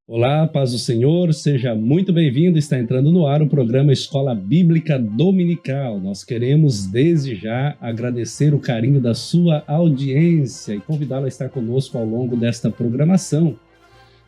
Olá, paz do Senhor, seja muito bem-vindo. Está entrando no ar o programa Escola Bíblica Dominical. Nós queremos, desde já, agradecer o carinho da sua audiência e convidá-lo a estar conosco ao longo desta programação.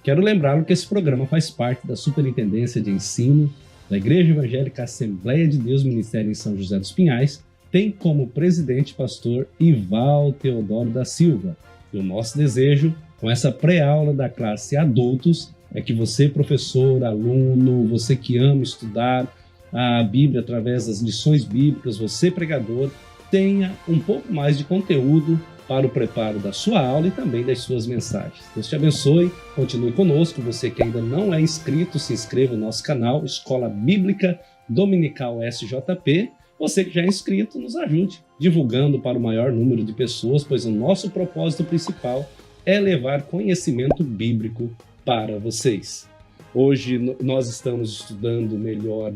Quero lembrá-lo que esse programa faz parte da Superintendência de Ensino da Igreja Evangélica Assembleia de Deus Ministério em São José dos Pinhais, tem como presidente pastor Ival Teodoro da Silva. E o nosso desejo, com essa pré-aula da classe adultos, é que você, professor, aluno, você que ama estudar a Bíblia através das lições bíblicas, você, pregador, tenha um pouco mais de conteúdo para o preparo da sua aula e também das suas mensagens. Deus te abençoe, continue conosco. Você que ainda não é inscrito, se inscreva no nosso canal Escola Bíblica Dominical SJP. Você que já é inscrito, nos ajude divulgando para o maior número de pessoas, pois o nosso propósito principal é levar conhecimento bíblico para vocês. Hoje nós estamos estudando melhor,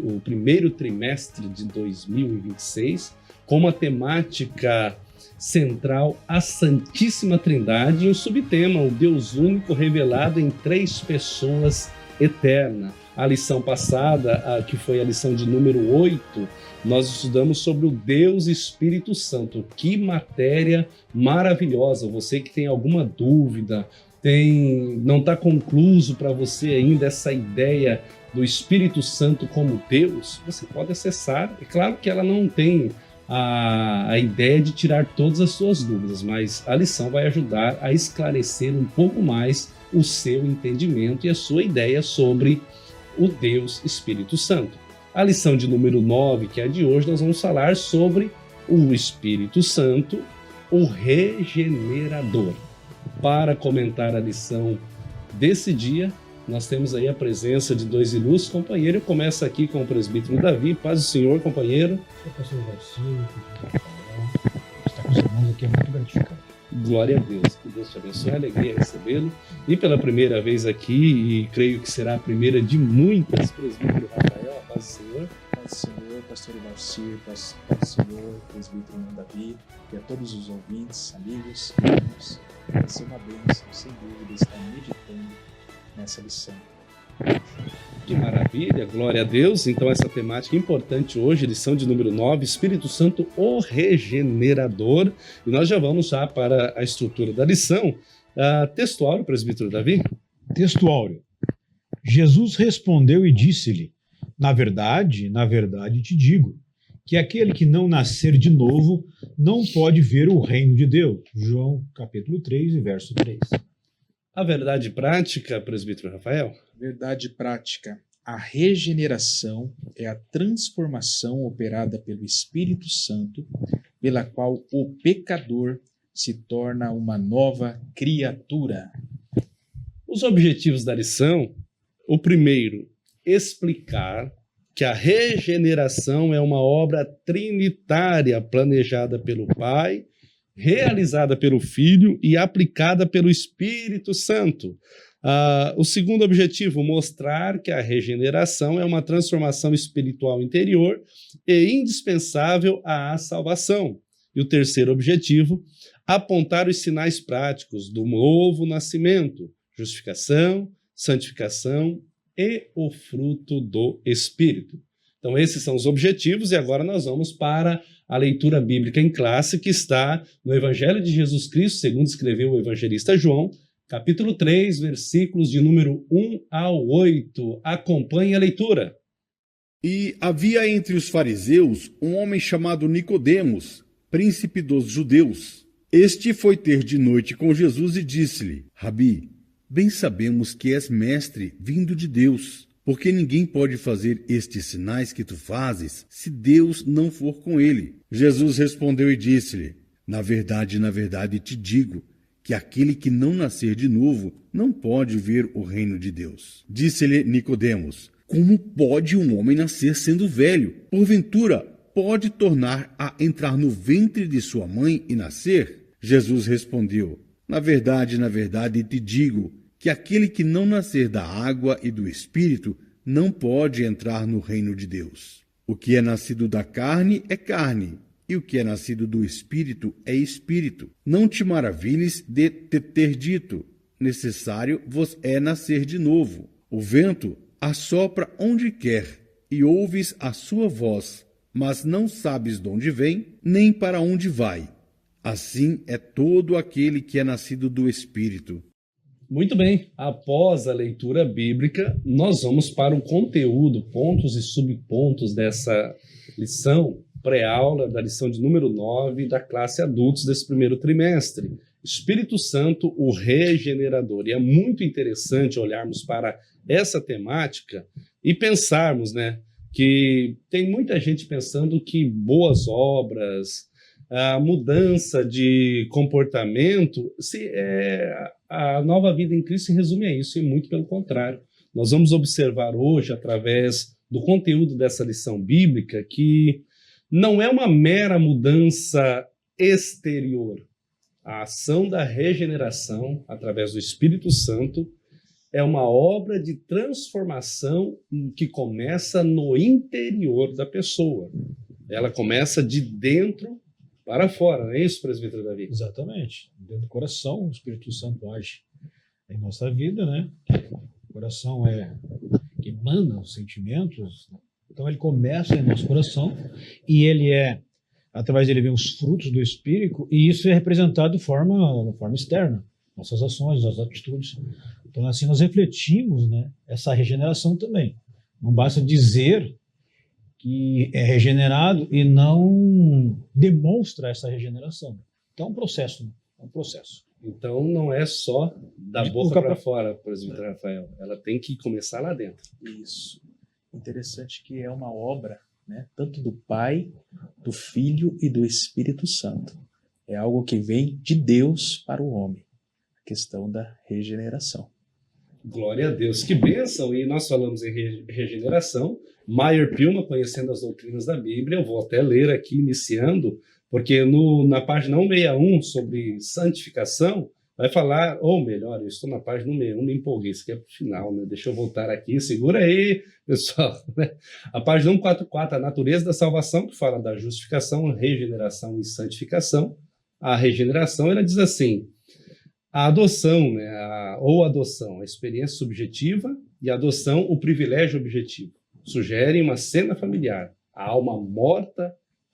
o primeiro trimestre de 2026, com uma temática central, a Santíssima Trindade, e um subtema, o Deus único revelado em três pessoas eterna. A lição passada, que foi a lição de número 8, nós estudamos sobre o Deus Espírito Santo. Que matéria maravilhosa! Você que tem alguma dúvida, não está concluso para você ainda essa ideia do Espírito Santo como Deus, você pode acessar. É claro que ela não tem a ideia de tirar todas as suas dúvidas, mas a lição vai ajudar a esclarecer um pouco mais o seu entendimento e a sua ideia sobre o Deus Espírito Santo. A lição de número 9, que é a de hoje, nós vamos falar sobre o Espírito Santo, o regenerador. Para comentar a lição desse dia, nós temos aí a presença de dois ilustres companheiros. Eu começo aqui com o presbítero Davi. Paz do Senhor, companheiro. O pastor Valcir, estar com os irmãos aqui é muito gratificante. Glória a Deus, que Deus te abençoe, é alegria recebê-lo. E pela primeira vez aqui, e creio que será a primeira de muitas, presbítero Rafael, a paz do Senhor. Paz do Senhor, pastor Valcir, paz do Senhor, presbítero Davi, e a todos os ouvintes, amigos, irmãos. Vai ser uma bênção, sem dúvida, estar meditando nessa lição. Que maravilha, glória a Deus. Então essa temática importante hoje, lição de número 9, Espírito Santo, o regenerador. E nós já vamos para a estrutura da lição. Textual, presbítero Davi? Textual. Jesus respondeu e disse-lhe: na verdade te digo, que aquele que não nascer de novo não pode ver o reino de Deus. João capítulo 3, verso 3. A verdade prática, presbítero Rafael? Verdade prática. A regeneração é a transformação operada pelo Espírito Santo, pela qual o pecador se torna uma nova criatura. Os objetivos da lição: o primeiro, explicar que a regeneração é uma obra trinitária planejada pelo Pai, realizada pelo Filho e aplicada pelo Espírito Santo. O segundo objetivo, mostrar que a regeneração é uma transformação espiritual interior e indispensável à salvação. E o terceiro objetivo, apontar os sinais práticos do novo nascimento, justificação, santificação e o fruto do Espírito. Então esses são os objetivos e agora nós vamos para a leitura bíblica em classe que está no Evangelho de Jesus Cristo, segundo escreveu o evangelista João, capítulo 3, versículos de número 1 ao 8. Acompanhe a leitura. E havia entre os fariseus um homem chamado Nicodemos, príncipe dos judeus. Este foi ter de noite com Jesus e disse-lhe: Rabi, bem sabemos que és mestre vindo de Deus, porque ninguém pode fazer estes sinais que tu fazes se Deus não for com ele. Jesus respondeu e disse-lhe: na verdade te digo, que aquele que não nascer de novo não pode ver o reino de Deus. Disse-lhe Nicodemos: como pode um homem nascer sendo velho? Porventura, pode tornar a entrar no ventre de sua mãe e nascer? Jesus respondeu: na verdade te digo, que aquele que não nascer da água e do Espírito não pode entrar no reino de Deus. O que é nascido da carne é carne, e o que é nascido do Espírito é Espírito. Não te maravilhes de te ter dito: necessário vos é nascer de novo. O vento assopra onde quer, e ouves a sua voz, mas não sabes de onde vem, nem para onde vai. Assim é todo aquele que é nascido do Espírito. Muito bem, após a leitura bíblica, nós vamos para o conteúdo, pontos e subpontos dessa lição, pré-aula da lição de número 9 da classe adultos desse primeiro trimestre. Espírito Santo, o regenerador. E é muito interessante olharmos para essa temática e pensarmos, né, que tem muita gente pensando que boas obras, a mudança de comportamento, a nova vida em Cristo se resume a isso, e muito pelo contrário. Nós vamos observar hoje, através do conteúdo dessa lição bíblica, que não é uma mera mudança exterior. A ação da regeneração, através do Espírito Santo, é uma obra de transformação que começa no interior da pessoa. Ela começa de dentro para fora, não é isso, presbítero Davi? Exatamente. Dentro do coração, o Espírito Santo age em nossa vida, né? O coração é que emana os sentimentos, então ele começa em nosso coração e ele através dele vem os frutos do Espírito, e isso é representado de forma externa, nossas ações, nossas atitudes. Então assim nós refletimos, né, essa regeneração também. Não basta dizer que é regenerado e não demonstra essa regeneração. Então é um processo, né? É um processo. Então não é só da boca para fora, presbítero Rafael. Ela tem que começar lá dentro. Isso. Interessante que é uma obra, né, tanto do Pai, do Filho e do Espírito Santo. É algo que vem de Deus para o homem. A questão da regeneração. Glória a Deus, que bênção! E nós falamos em regeneração. Meyer Pilma, conhecendo as doutrinas da Bíblia, eu vou até ler aqui, iniciando, porque na página 161, sobre santificação, vai falar, ou melhor, eu estou na página 161, me empolguei, isso aqui é para o final, né? Deixa eu voltar aqui, segura aí, pessoal. Né? A página 144, a natureza da salvação, que fala da justificação, regeneração e santificação. A regeneração, ela diz assim, a adoção, né, a experiência subjetiva, e a adoção, o privilégio objetivo. Sugerem uma cena familiar. A alma morta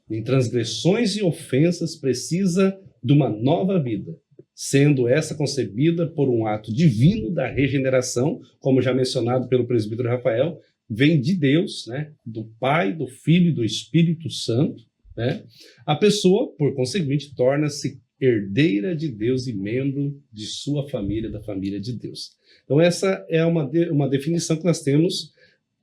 em transgressões e ofensas precisa de uma nova vida, sendo essa concebida por um ato divino da regeneração, como já mencionado pelo presbítero Rafael, vem de Deus, né, do Pai, do Filho e do Espírito Santo. Né? A pessoa, por conseguinte, torna-se herdeira de Deus e membro de sua família, da família de Deus. Então essa é uma definição que nós temos.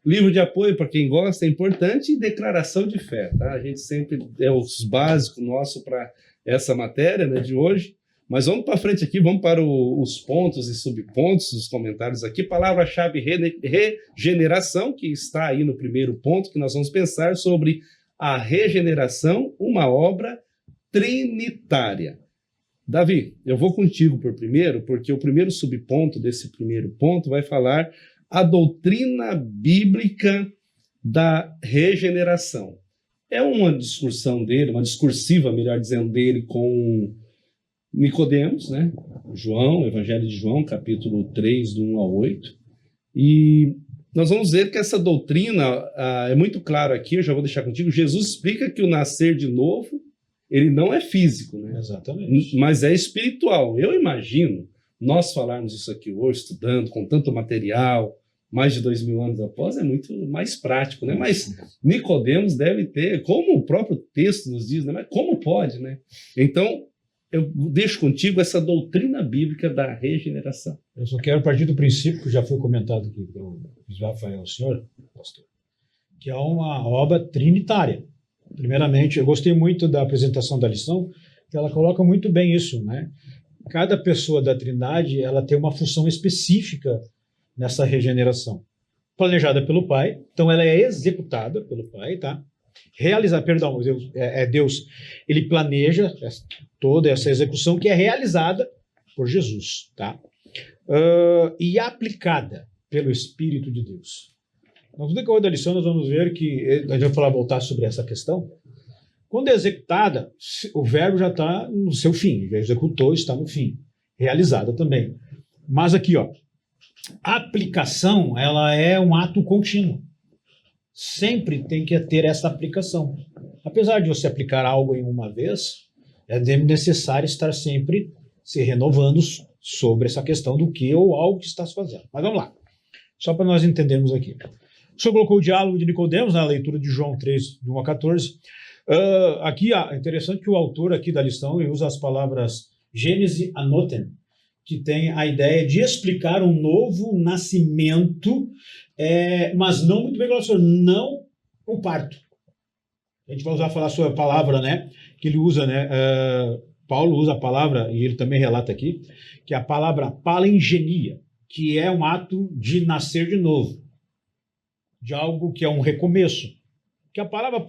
Livro de apoio, para quem gosta, é importante, e declaração de fé. Tá? A gente sempre é os básicos nosso para essa matéria, né, de hoje. Mas vamos para frente aqui, vamos para os pontos e subpontos, os comentários aqui. Palavra-chave regeneração, que está aí no primeiro ponto, que nós vamos pensar sobre a regeneração, uma obra trinitária. Davi, eu vou contigo por primeiro, porque o primeiro subponto desse primeiro ponto vai falar a doutrina bíblica da regeneração. É uma discussão dele, uma discursiva, melhor dizendo, dele com Nicodemos, né? João, Evangelho de João, capítulo 3, do 1 ao 8. E nós vamos ver que essa doutrina, é muito claro aqui, eu já vou deixar contigo, Jesus explica que o nascer de novo, ele não é físico, né? Exatamente. Mas é espiritual. Eu imagino nós falarmos isso aqui hoje, estudando, com tanto material, mais de 2000 anos após, é muito mais prático, né? Mas Nicodemos deve ter, como o próprio texto nos diz, né? Mas como pode, né? Então, eu deixo contigo essa doutrina bíblica da regeneração. Eu só quero partir do princípio, que já foi comentado aqui pelo Rafael, senhor pastor, que é uma obra trinitária. Primeiramente, eu gostei muito da apresentação da lição, que ela coloca muito bem isso, né? Cada pessoa da Trindade, ela tem uma função específica nessa regeneração. Planejada pelo Pai, então ela é executada pelo Pai, tá? Deus, ele planeja toda essa execução que é realizada por Jesus, tá? E aplicada pelo Espírito de Deus. No decorrer da lição, nós vamos ver que, a gente vai voltar sobre essa questão. Quando é executada, o verbo já está no seu fim, já executou, está no fim. Realizada também. Mas aqui, ó, a aplicação, ela é um ato contínuo. Sempre tem que ter essa aplicação. Apesar de você aplicar algo em uma vez, é necessário estar sempre se renovando sobre essa questão do que ou algo que está se fazendo. Mas vamos lá, só para nós entendermos aqui. O senhor colocou o diálogo de Nicodemos na leitura de João 3, de 1 a 14. Aqui é interessante que o autor aqui da lição usa as palavras Gênese anoten, que tem a ideia de explicar um novo nascimento, mas não muito bem relacionado, não o parto. A gente vai falar sobre a palavra, né, que ele usa, né, Paulo usa a palavra, e ele também relata aqui, que é a palavra palengenia, que é um ato de nascer de novo, de algo que é um recomeço. Que a palavra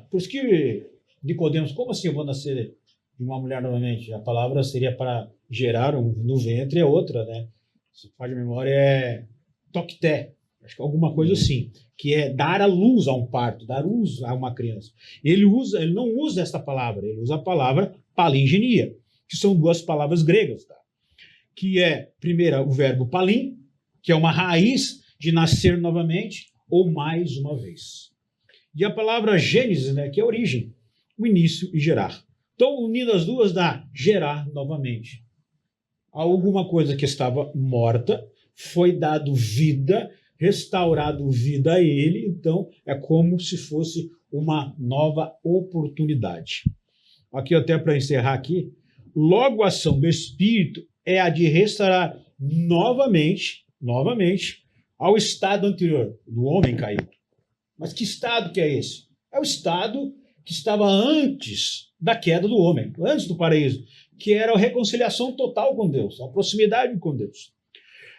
por isso que Nicodemos, como assim eu vou nascer de uma mulher novamente? A palavra seria para gerar no ventre, é outra, né? Se faz de memória, é tokté, acho que é alguma coisa assim, que é dar a luz a um parto, dar luz a uma criança. Ele não usa essa palavra, ele usa a palavra palingenia, que são duas palavras gregas, tá? Que é, primeiro, o verbo palim, que é uma raiz de nascer novamente ou mais uma vez. E a palavra gênesis, né, que é origem, o início e gerar. Então, unindo as duas, dá gerar novamente. Alguma coisa que estava morta, foi dado vida, restaurado vida a ele, então é como se fosse uma nova oportunidade. Aqui até para encerrar aqui, logo a ação do Espírito é a de restaurar novamente ao estado anterior do homem caído. Mas que estado que é esse? É o estado que estava antes da queda do homem, antes do paraíso, que era a reconciliação total com Deus, a proximidade com Deus.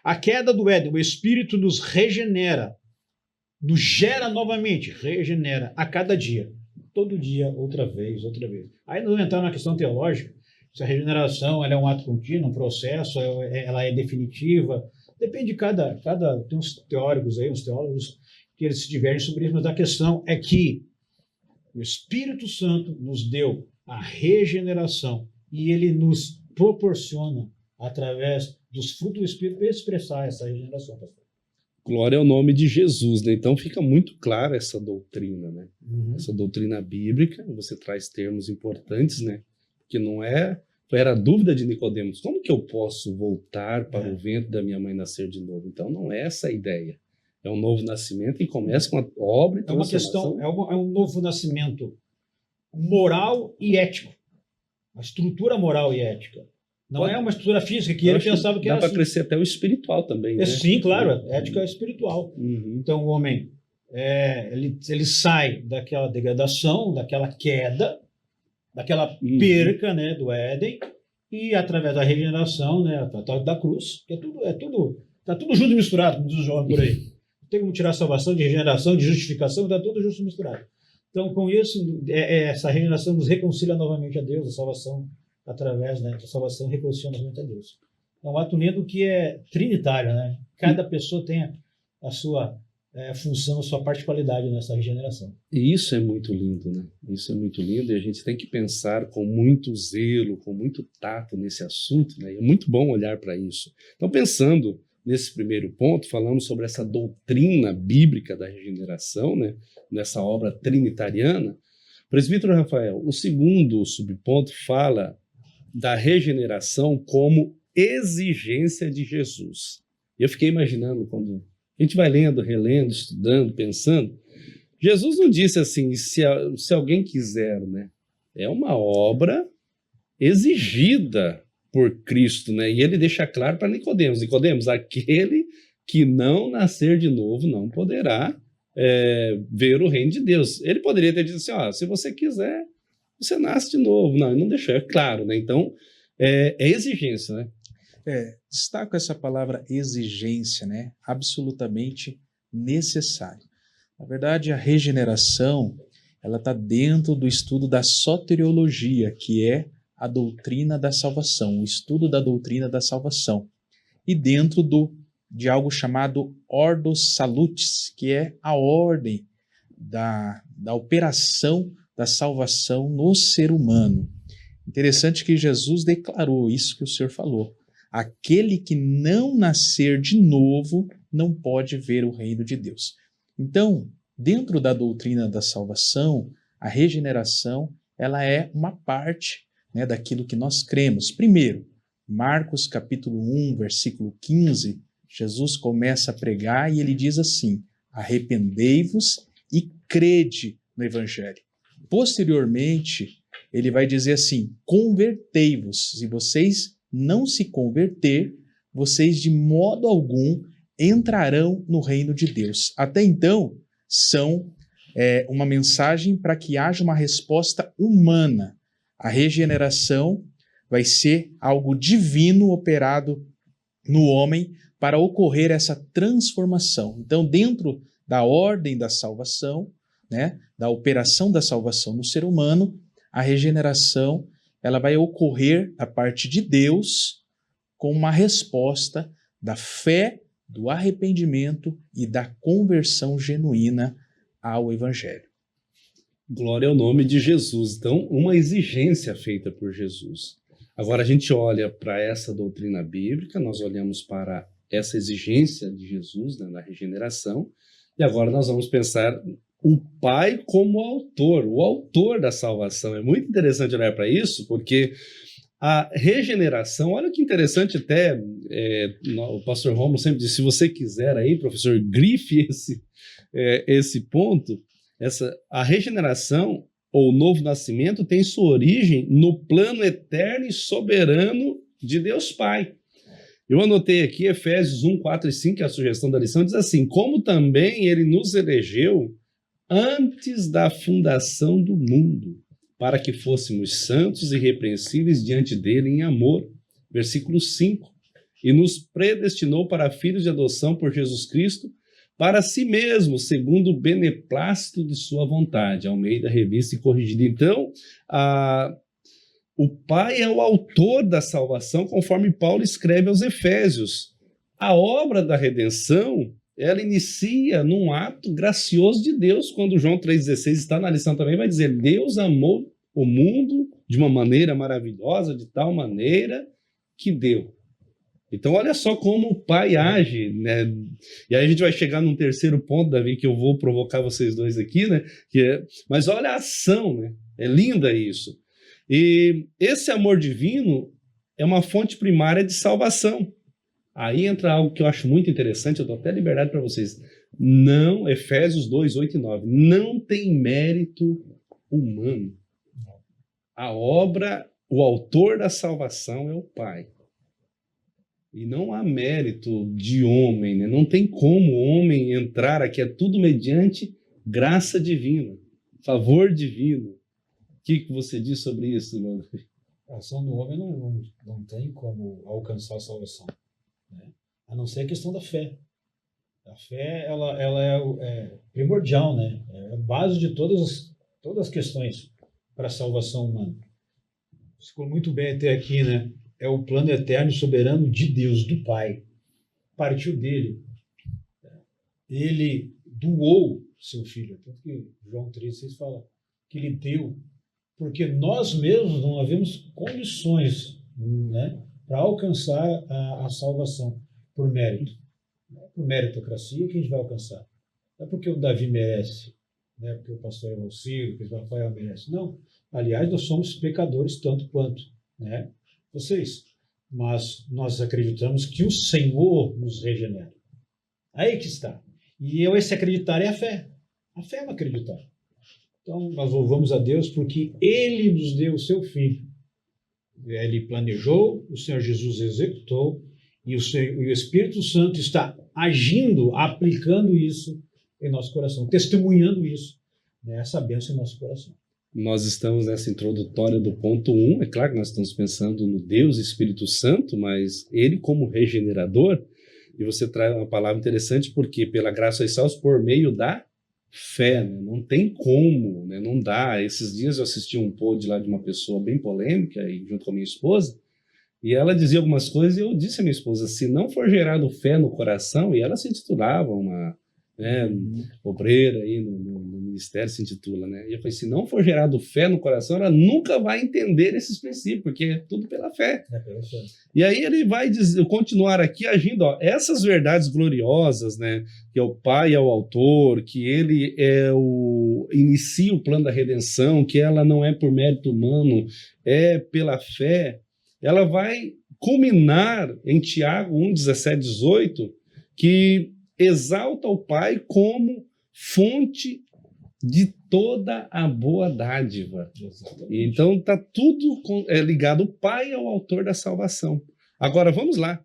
A queda do Éden, o Espírito nos regenera, nos gera novamente, regenera a cada dia. Todo dia, outra vez. Aí não entrar na questão teológica, se a regeneração ela é um ato contínuo, um processo, ela é definitiva. Depende de cada tem uns teóricos aí, uns teólogos, que eles se divergem sobre isso, mas a questão é que o Espírito Santo nos deu a regeneração e ele nos proporciona, através dos frutos do Espírito, expressar essa regeneração. Glória ao nome de Jesus, né? Então fica muito clara essa doutrina, né? Uhum. Essa doutrina bíblica, você traz termos importantes, né? Que não era a dúvida de Nicodemos, como que eu posso voltar para o ventre da minha mãe nascer de novo? Então não é essa a ideia. É um novo nascimento e começa com a obra e transformação. É um novo nascimento moral e ético. Uma estrutura moral e ética. Não é uma estrutura física que ele pensava que era dá para assim. crescer até o espiritual também, né? Sim, claro. Ética é espiritual. Uhum. Então o homem, ele sai daquela degradação, daquela queda, daquela perca, né, do Éden, e através da regeneração, né, da cruz, que tá tudo junto e misturado, como diz o João por aí. Não tem como tirar salvação de regeneração, de justificação, está tudo junto e misturado. Então, com isso, essa regeneração nos reconcilia novamente a Deus, a salvação através, né, da salvação reconcilia novamente a Deus. É um ato lindo que é trinitário, né? Cada pessoa tem a sua função, a sua particularidade nessa regeneração. E isso é muito lindo, né? Isso é muito lindo e a gente tem que pensar com muito zelo, com muito tato nesse assunto, né? E é muito bom olhar para isso. Então, pensando nesse primeiro ponto, falamos sobre essa doutrina bíblica da regeneração, né? Nessa obra trinitariana. Presbítero Rafael, o segundo subponto fala da regeneração como exigência de Jesus. E eu fiquei imaginando, quando a gente vai lendo, relendo, estudando, pensando, Jesus não disse assim, se alguém quiser, né? É uma obra exigida por Cristo, né? E ele deixa claro para Nicodemos, aquele que não nascer de novo não poderá ver o reino de Deus. Ele poderia ter dito assim, se você quiser, você nasce de novo. Não, ele não deixou, é claro, né? Então, é exigência, né? Destaco essa palavra exigência, né? Absolutamente necessário. Na verdade, a regeneração, ela está dentro do estudo da soteriologia, que é a doutrina da salvação, o estudo da doutrina da salvação. E dentro de algo chamado Ordo Salutis, que é a ordem da operação da salvação no ser humano. Interessante que Jesus declarou isso que o senhor falou. aquele que não nascer de novo não pode ver o reino de Deus. Então, dentro da doutrina da salvação, a regeneração, ela é uma parte, né, daquilo que nós cremos. Primeiro, Marcos capítulo 1, versículo 15, Jesus começa a pregar e ele diz assim: arrependei-vos e crede no Evangelho. Posteriormente, ele vai dizer assim: convertei-vos. Se vocês não se converter, vocês de modo algum entrarão no reino de Deus. Até então, são uma mensagem para que haja uma resposta humana. A regeneração vai ser algo divino operado no homem para ocorrer essa transformação. Então, dentro da ordem da salvação, né, da operação da salvação no ser humano, a regeneração ela vai ocorrer da parte de Deus com uma resposta da fé, do arrependimento e da conversão genuína ao Evangelho. Glória ao nome de Jesus. Então, uma exigência feita por Jesus. Agora a gente olha para essa doutrina bíblica, nós olhamos para essa exigência de Jesus, né, na regeneração, e agora nós vamos pensar o Pai como autor, o autor da salvação. É muito interessante olhar para isso, porque a regeneração, olha que interessante até, o pastor Romulo sempre disse, se você quiser aí, professor, grife esse ponto, a regeneração ou novo nascimento tem sua origem no plano eterno e soberano de Deus Pai. Eu anotei aqui Efésios 1, 4 e 5, que é a sugestão da lição, diz assim: como também ele nos elegeu antes da fundação do mundo, para que fôssemos santos e irrepreensíveis diante dele em amor. Versículo 5. E nos predestinou para filhos de adoção por Jesus Cristo, para si mesmo, segundo o beneplácito de sua vontade. Almeida, revista e corrigida. Então, o Pai é o autor da salvação, conforme Paulo escreve aos Efésios. A obra da redenção, ela inicia num ato gracioso de Deus, quando João 3,16 está na lição também, vai dizer: Deus amou o mundo de uma maneira maravilhosa, de tal maneira que deu. Então, olha só como o Pai age, né? E aí a gente vai chegar num terceiro ponto, Davi, que eu vou provocar vocês dois aqui, né? Mas olha a ação, né? É linda isso. E esse amor divino é uma fonte primária de salvação. Aí entra algo que eu acho muito interessante, eu dou até liberdade para vocês. Não, Efésios 2, 8 e 9, não tem mérito humano. A obra, o autor da salvação é o Pai. E não há mérito de homem, né? Não tem como o homem entrar aqui, é tudo mediante graça divina, favor divino. O que você diz sobre isso, irmão? A ação do homem não tem como alcançar a salvação, né? A não ser a questão da fé. A fé ela é primordial, né? É a base de todas as questões para a salvação humana. Ficou muito bem até aqui, né? É o plano eterno e soberano de Deus, do Pai. Partiu dele. Ele doou seu filho. Tanto que João 3,6 fala que ele deu, porque nós mesmos não havemos condições, né, para alcançar a salvação por mérito. Por meritocracia que a gente vai alcançar. Não é porque o Davi merece, não é porque o pastor Evalciro, porque o Rafael merece. Não. Aliás, nós somos pecadores tanto quanto, né, vocês. Mas nós acreditamos que o Senhor nos regenera. Aí que está. E esse acreditar é a fé. A fé é um acreditar. Então, nós louvamos a Deus porque Ele nos deu o seu Filho. Ele planejou, o Senhor Jesus executou, e o Espírito Santo está agindo, aplicando isso em nosso coração, testemunhando isso, né, essa bênção em nosso coração. Nós estamos nessa introdutória do ponto 1, é claro que nós estamos pensando no Deus Espírito Santo, mas Ele como regenerador, e você traz uma palavra interessante, porque pela graça sois salvos por meio da fé, né? Não tem como, né? Não dá. Esses dias eu assisti um pod lá de uma pessoa bem polêmica, aí, junto com a minha esposa, e ela dizia algumas coisas, e eu disse à minha esposa, se não for gerado fé no coração, e ela se intitulava uma né? Obreira aí no ministério se intitula, né? E eu falei, se não for gerado fé no coração, ela nunca vai entender esses princípios, porque é tudo pela fé. E aí ele vai continuar aqui agindo, ó, essas verdades gloriosas, né? Que é o Pai é o autor, que ele inicia o plano da redenção, que ela não é por mérito humano, é pela fé. Ela vai culminar em Tiago 1, 17, 18, que exalta o Pai como fonte de toda a boa dádiva. Exatamente. Então está tudo ligado. O Pai é o autor da salvação. Agora vamos lá.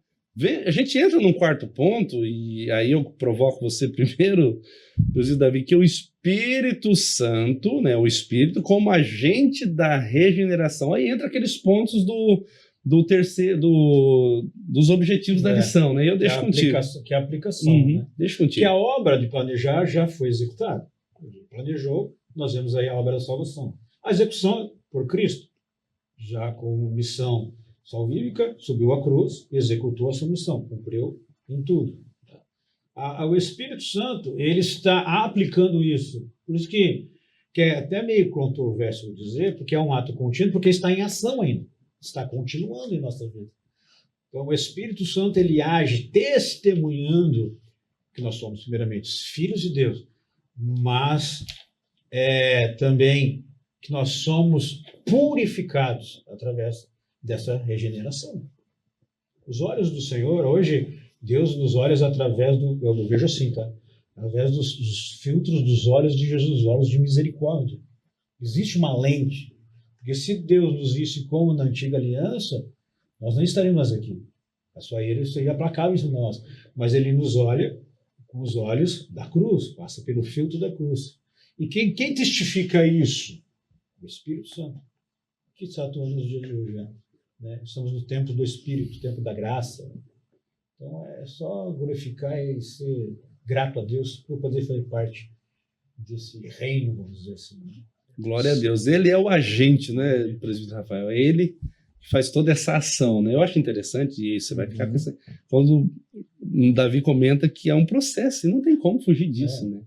A gente entra num quarto ponto, e aí eu provoco você primeiro, inclusive, Davi, que o Espírito Santo, né, o Espírito como agente da regeneração. Aí entra aqueles pontos dos objetivos da lição, né? Eu deixo contigo. Que é a aplicação, né? Deixa contigo. Que a obra de planejar já foi executada. Ele planejou, nós vemos aí a obra da salvação. A execução por Cristo, já com missão salvífica, subiu à cruz, executou a sua missão, cumpriu em tudo. O Espírito Santo, ele está aplicando isso. Por isso que é até meio controverso dizer, porque é um ato contínuo, porque está em ação ainda. Está continuando em nossa vida. Então, o Espírito Santo, ele age testemunhando que nós somos, primeiramente, filhos de Deus, mas também que nós somos purificados através dessa regeneração. Os olhos do Senhor, hoje, Deus nos olha através eu vejo assim, tá? Através dos filtros dos olhos de Jesus, os olhos de misericórdia. Existe uma lente. Porque se Deus nos visse como na antiga aliança, nós não estaríamos aqui. A sua ira seria aplacável em nós. Mas ele nos olha com os olhos da cruz, passa pelo filtro da cruz. E quem testifica isso? O Espírito Santo, que está atuando nos dias de hoje. Né? Estamos no tempo do Espírito, tempo da graça. Então é só glorificar e ser grato a Deus por poder fazer parte desse reino, vamos dizer assim. Glória a Deus. Ele é o agente, né, presbítero Rafael? É ele que faz toda essa ação, né? Eu acho interessante, e você vai ficar com essa... Quando o Davi comenta que é um processo, e não tem como fugir disso, né?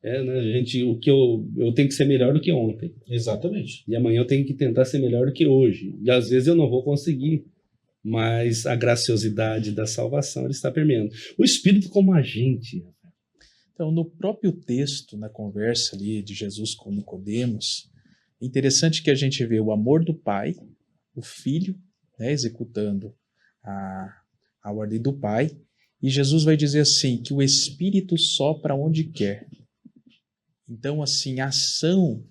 Né, gente, o que eu tenho que ser melhor do que ontem. Exatamente. E amanhã eu tenho que tentar ser melhor do que hoje. E às vezes eu não vou conseguir, mas a graciosidade da salvação ele está permeando. O Espírito como agente. Então, no próprio texto, na conversa ali de Jesus com Nicodemos, é interessante que a gente vê o amor do Pai, o Filho, né, executando a ordem do Pai, e Jesus vai dizer assim, que o Espírito sopra onde quer. Então, assim, a ação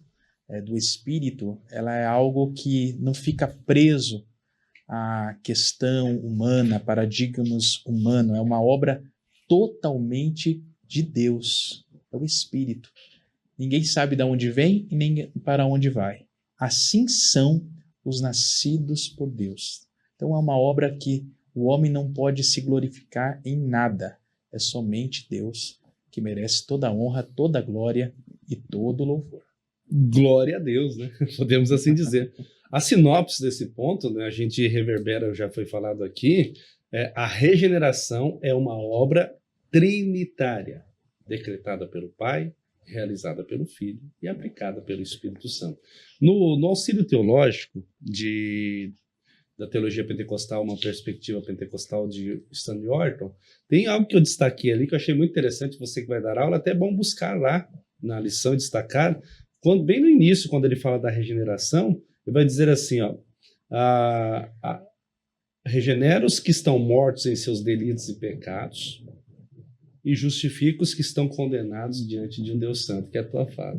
do Espírito, ela é algo que não fica preso à questão humana, paradigmas humanos, é uma obra totalmente de Deus, é o Espírito. Ninguém sabe de onde vem e nem para onde vai. Assim são os nascidos por Deus. Então é uma obra que o homem não pode se glorificar em nada. É somente Deus que merece toda a honra, toda a glória e todo o louvor. Glória a Deus, né? Podemos assim dizer. A sinopse desse ponto, né, a gente reverbera, já foi falado aqui, a regeneração é uma obra trinitária, decretada pelo Pai, realizada pelo Filho e aplicada pelo Espírito Santo. No auxílio teológico da teologia pentecostal, uma perspectiva pentecostal de Stanley Orton, tem algo que eu destaquei ali que eu achei muito interessante, você que vai dar aula, até é bom buscar lá na lição e destacar, bem no início, quando ele fala da regeneração, ele vai dizer assim, ó, regenera os que estão mortos em seus delitos e pecados, e justifica os que estão condenados diante de um Deus Santo, que é a tua fala.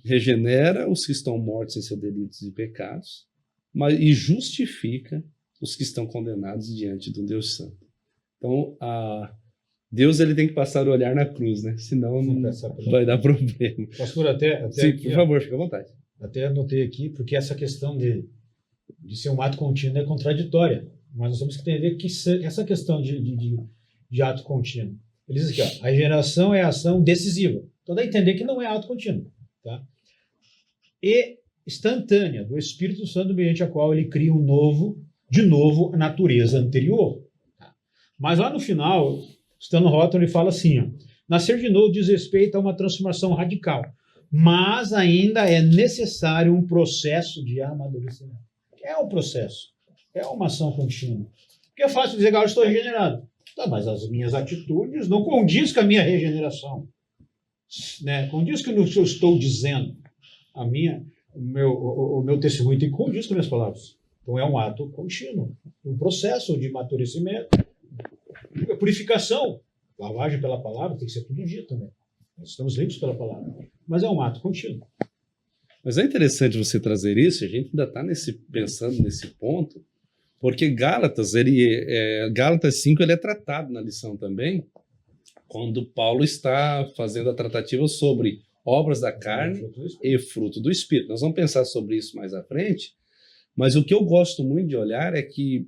Regenera os que estão mortos em seus delitos e pecados, e justifica os que estão condenados diante de um Deus Santo. Então, Deus ele tem que passar o olhar na cruz, né? Senão não vai dar problema. Pastor, até sim, aqui, por favor, fica à vontade. Até anotei aqui, porque essa questão de ser um ato contínuo é contraditória. Mas nós temos que entender que essa questão de ato contínuo. Ele diz aqui, ó, a regeneração é a ação decisiva. Então dá a entender que não é ato contínuo. Tá? E instantânea do Espírito Santo, mediante a qual ele cria de novo, a natureza anterior. Tá? Mas lá no final, Stanley Orton ele fala assim, ó, Nascer de novo diz respeito a uma transformação radical, mas ainda é necessário um processo de amadurecimento. É um processo, é uma ação contínua. Porque é fácil dizer, agora eu estou regenerado. Tá, mas as minhas atitudes não condiz com a minha regeneração. Né? Condiz com o que eu estou dizendo. O meu testemunho tem que condiz com as minhas palavras. Então é um ato contínuo, um processo de amadurecimento, purificação. Lavagem pela palavra tem que ser todo dia também. Nós estamos limpos pela palavra. Mas é um ato contínuo. Mas é interessante você trazer isso, a gente ainda está pensando nesse ponto, porque Gálatas 5 ele é tratado na lição também, quando Paulo está fazendo a tratativa sobre obras da carne e fruto do Espírito. Nós vamos pensar sobre isso mais à frente, mas o que eu gosto muito de olhar é que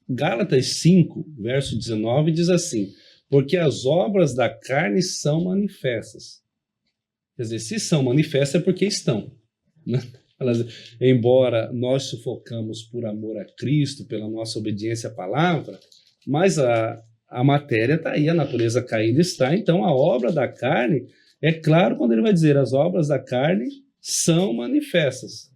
Gálatas 5, verso 19, diz assim: porque as obras da carne são manifestas. Quer dizer, se são manifestas é porque estão. Né? Embora nós sufocamos por amor a Cristo, pela nossa obediência à palavra, mas a matéria está aí, a natureza caída está, então a obra da carne, é claro quando ele vai dizer, as obras da carne são manifestas.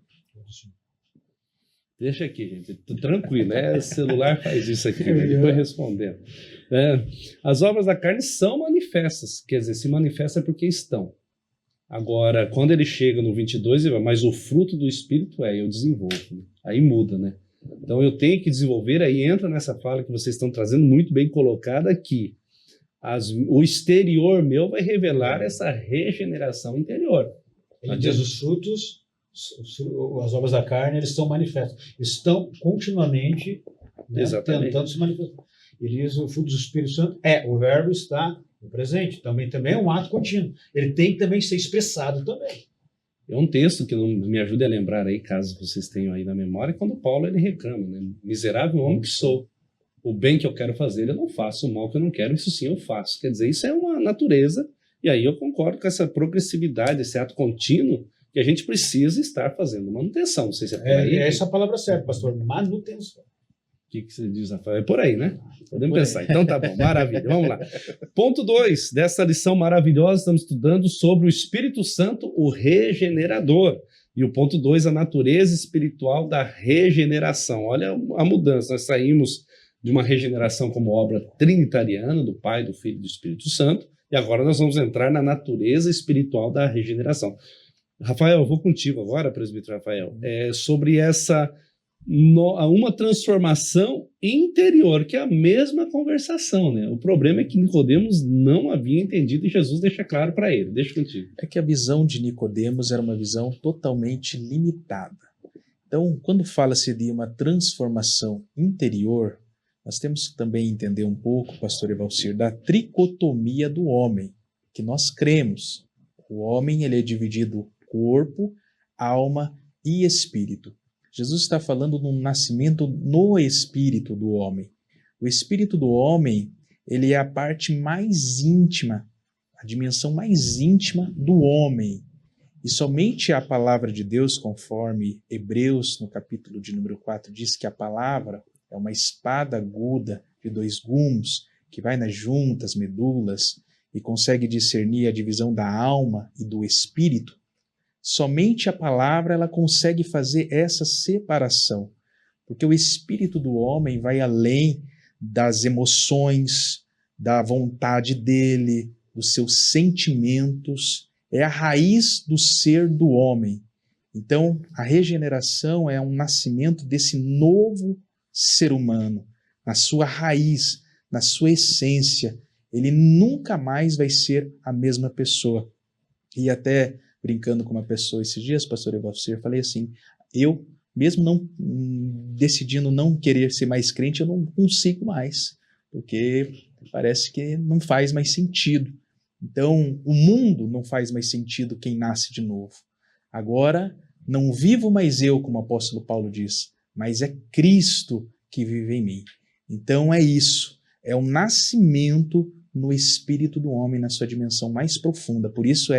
Deixa aqui, gente, tô tranquilo, o celular faz isso aqui, depois respondendo. As obras da carne são manifestas, quer dizer, se manifesta porque estão. Agora, quando ele chega no 22, ele vai, mas o fruto do Espírito eu desenvolvo. Né? Aí muda, né? Então eu tenho que desenvolver, aí entra nessa fala que vocês estão trazendo, muito bem colocada aqui. O exterior meu vai revelar essa regeneração interior. Ele diz os frutos, as obras da carne, eles estão manifestos. Estão continuamente tentando se manifestar. Ele diz o fruto do Espírito Santo o verbo está no presente. Também é um ato contínuo. Ele tem que também ser expressado também. É um texto que não me ajude a lembrar aí, caso vocês tenham aí na memória, quando Paulo ele reclama, né? Miserável homem que sou. O bem que eu quero fazer eu não faço, o mal que eu não quero, isso sim eu faço. Quer dizer, isso é uma natureza, e aí eu concordo com essa progressividade, esse ato contínuo, que a gente precisa estar fazendo manutenção. Não sei se é por aí. Essa é a palavra certa, pastor, manutenção. O que você diz, Rafael? É por aí, né? Podemos pensar. Então tá bom, maravilha. Vamos lá. Ponto 2 dessa lição maravilhosa, estamos estudando sobre o Espírito Santo, o regenerador. E o ponto 2, a natureza espiritual da regeneração. Olha a mudança. Nós saímos de uma regeneração como obra trinitariana, do Pai, do Filho e do Espírito Santo, e agora nós vamos entrar na natureza espiritual da regeneração. Rafael, eu vou contigo agora, presbítero Rafael, sobre uma transformação interior, que é a mesma conversação, né? O problema é que Nicodemos não havia entendido e Jesus deixa claro para ele. Deixa contigo. É que a visão de Nicodemos era uma visão totalmente limitada. Então, quando fala-se de uma transformação interior, nós temos que também entender um pouco, pastor Evalcir, da tricotomia do homem, que nós cremos. O homem ele é dividido corpo, alma e espírito. Jesus está falando de um nascimento no espírito do homem. O espírito do homem, ele é a parte mais íntima, a dimensão mais íntima do homem. E somente a palavra de Deus, conforme Hebreus, no capítulo de número 4, diz que a palavra é uma espada aguda de 2 gumes, que vai nas juntas, medulas, e consegue discernir a divisão da alma e do espírito. Somente a palavra ela consegue fazer essa separação, porque o espírito do homem vai além das emoções, da vontade dele, dos seus sentimentos, é a raiz do ser do homem. Então, a regeneração é um nascimento desse novo ser humano, na sua raiz, na sua essência. Ele nunca mais vai ser a mesma pessoa. E até brincando com uma pessoa esses dias, pastor Evalcir, eu falei assim, eu, mesmo não decidindo não querer ser mais crente, eu não consigo mais, porque parece que não faz mais sentido. Então, o mundo não faz mais sentido quem nasce de novo. Agora, não vivo mais eu, como o apóstolo Paulo diz, mas é Cristo que vive em mim. Então é isso, é o nascimento no espírito do homem, na sua dimensão mais profunda. Por isso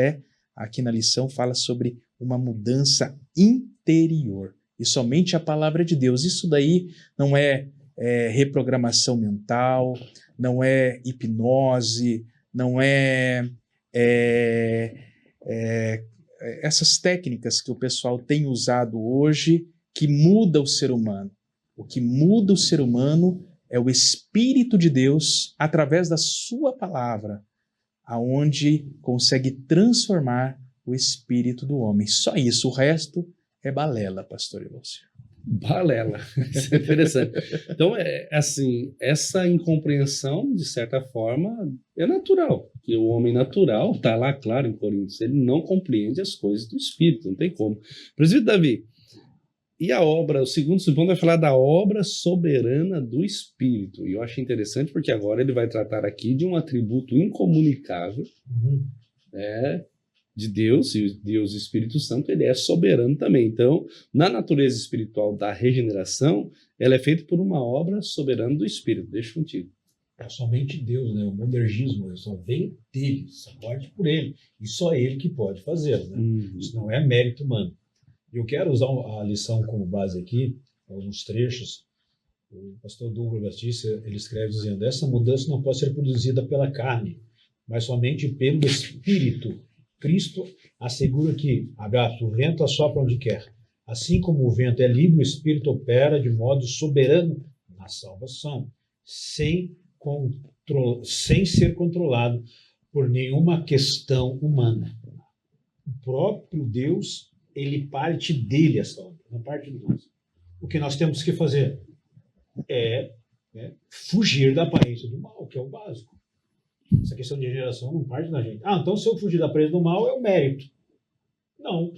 aqui na lição fala sobre uma mudança interior. E somente a palavra de Deus. Isso daí não é reprogramação mental, não é hipnose, não é, essas técnicas que o pessoal tem usado hoje que muda o ser humano. O que muda o ser humano é o Espírito de Deus através da sua palavra, aonde consegue transformar o espírito do homem. Só isso, o resto é balela, pastor Evalcir. Balela, isso é interessante. Então, assim, essa incompreensão, de certa forma, é natural. Que o homem natural, está lá, claro, em Coríntios, ele não compreende as coisas do Espírito, não tem como. Presbítero Davi, e a obra, o segundo subponto vai falar da obra soberana do Espírito. E eu achei interessante porque agora ele vai tratar aqui de um atributo incomunicável, de Deus, e Deus, o Espírito Santo, ele é soberano também. Então, na natureza espiritual da regeneração, ela é feita por uma obra soberana do Espírito. Deixa contigo. É somente Deus, né? O monergismo só vem dele, só pode por ele. E só ele que pode fazer, né? Isso não é mérito humano. Eu quero usar a lição como base aqui, alguns trechos. O pastor Douglas Batista, ele escreve dizendo: essa mudança não pode ser produzida pela carne, mas somente pelo Espírito. Cristo assegura que, abraço, o vento assopra onde quer. Assim como o vento é livre, o Espírito opera de modo soberano na salvação, sem ser controlado por nenhuma questão humana. O próprio Deus, ele parte dele essa obra, não parte de nós. O que nós temos que fazer é fugir da aparência do mal, que é o básico. Essa questão de regeneração não parte da gente. Então se eu fugir da aparência do mal é o mérito. Não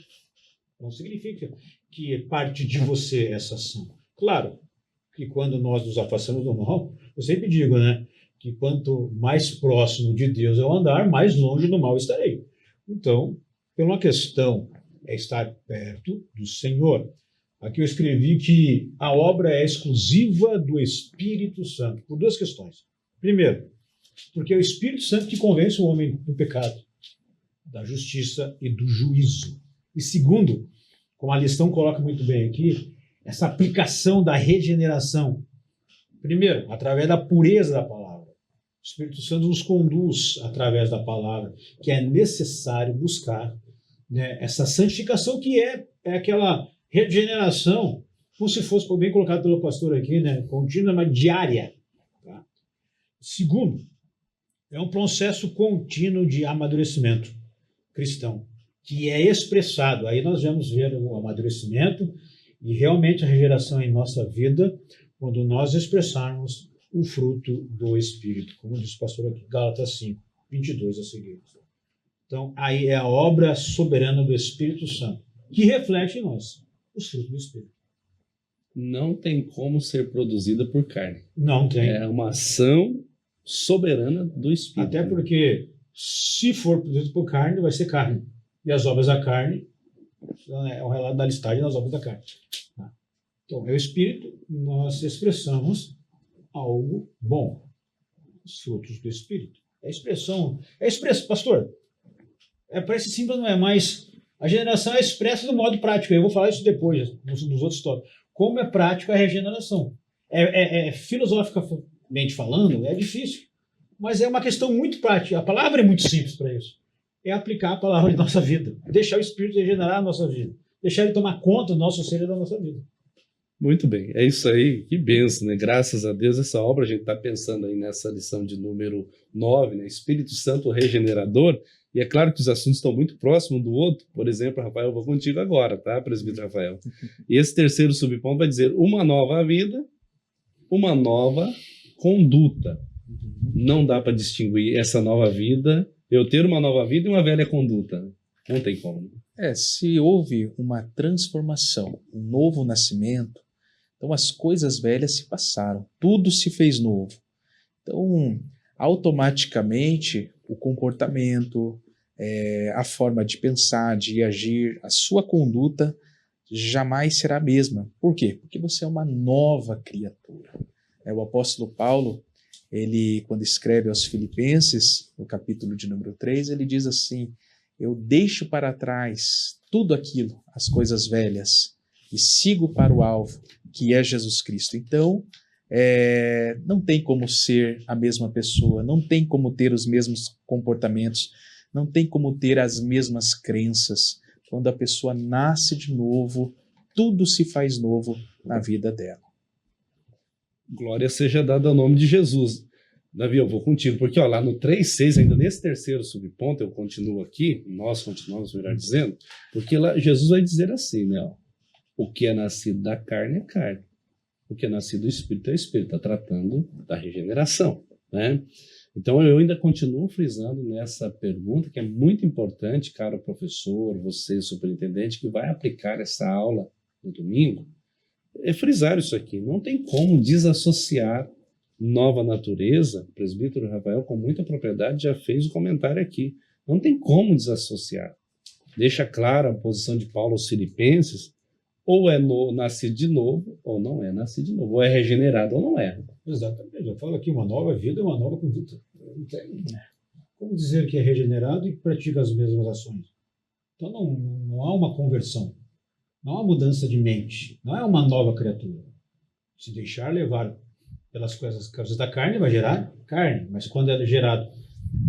significa que parte de você essa ação. Claro que quando nós nos afastamos do mal, eu sempre digo, né, que quanto mais próximo de Deus eu andar, mais longe do mal estarei. Então, por uma questão é estar perto do Senhor. Aqui eu escrevi que a obra é exclusiva do Espírito Santo, por duas questões. Primeiro, porque é o Espírito Santo que convence o homem do pecado, da justiça e do juízo. E segundo, como a lição coloca muito bem aqui, essa aplicação da regeneração. Primeiro, através da pureza da palavra. O Espírito Santo nos conduz através da palavra, que é necessário buscar, né, essa santificação que é aquela regeneração, como se fosse, bem colocado pelo pastor aqui, né, contínua, mas diária. Tá? Segundo, é um processo contínuo de amadurecimento cristão, que é expressado. Aí nós vamos ver o amadurecimento e realmente a regeneração em nossa vida, quando nós expressarmos o fruto do Espírito, como diz o pastor aqui, Gálatas 5, 22 a seguir. Então, aí é a obra soberana do Espírito Santo, que reflete em nós os frutos do Espírito. Não tem como ser produzida por carne. Não tem. É uma ação soberana do Espírito. Até porque, se for produzido por carne, vai ser carne. E as obras da carne é um relato da listagem das obras da carne. Então, é o Espírito, nós expressamos algo bom. Os frutos do Espírito. Pastor, parece simples, não é? Mas a regeneração é expressa do modo prático. Eu vou falar isso depois, nos outros tópicos. Como é prática a regeneração? Filosoficamente falando, é difícil. Mas é uma questão muito prática. A palavra é muito simples para isso. É aplicar a palavra em nossa vida. Deixar o Espírito regenerar a nossa vida. Deixar ele tomar conta do nosso ser e da nossa vida. Muito bem, é isso aí, que bênção, né? Graças a Deus, essa obra, a gente está pensando aí nessa lição de número 9, né? Espírito Santo regenerador, e é claro que os assuntos estão muito próximos um do outro. Por exemplo, Rafael, eu vou contigo agora, tá, presbítero Rafael? E esse terceiro subponto vai dizer uma nova vida, uma nova conduta. Não dá para distinguir essa nova vida, eu ter uma nova vida e uma velha conduta. Não tem como. Se houve uma transformação, um novo nascimento, então as coisas velhas se passaram, tudo se fez novo. Então, automaticamente, o comportamento, a forma de pensar, de agir, a sua conduta jamais será a mesma. Por quê? Porque você é uma nova criatura. O apóstolo Paulo, ele, quando escreve aos Filipenses, no capítulo de número 3, ele diz assim: eu deixo para trás tudo aquilo, as coisas velhas, e sigo para o alvo, que é Jesus Cristo. Então, não tem como ser a mesma pessoa, não tem como ter os mesmos comportamentos, não tem como ter as mesmas crenças. Quando a pessoa nasce de novo, tudo se faz novo na vida dela. Glória seja dada ao nome de Jesus. Davi, eu vou contigo, porque ó, lá no 3,6, ainda nesse terceiro subponto, eu continuo aqui, nós continuamos, melhor dizendo, porque lá Jesus vai dizer assim, né? Ó, o que é nascido da carne é carne, o que é nascido do Espírito é Espírito, está tratando da regeneração, né? Então eu ainda continuo frisando nessa pergunta, que é muito importante, caro professor, você, superintendente, que vai aplicar essa aula no domingo, é frisar isso aqui. Não tem como desassociar nova natureza. O presbítero Rafael, com muita propriedade, já fez o comentário aqui. Não tem como desassociar. Deixa clara a posição de Paulo aos Filipenses, ou é nascido de novo, ou não é nascido de novo, ou é regenerado, ou não é. Exatamente. Eu falo aqui, uma nova vida é uma nova conduta. Não tem como dizer que é regenerado e pratica as mesmas ações. Então não há uma conversão, não há mudança de mente, não é uma nova criatura. Se deixar levar pelas coisas da carne, vai gerar carne, mas quando é gerado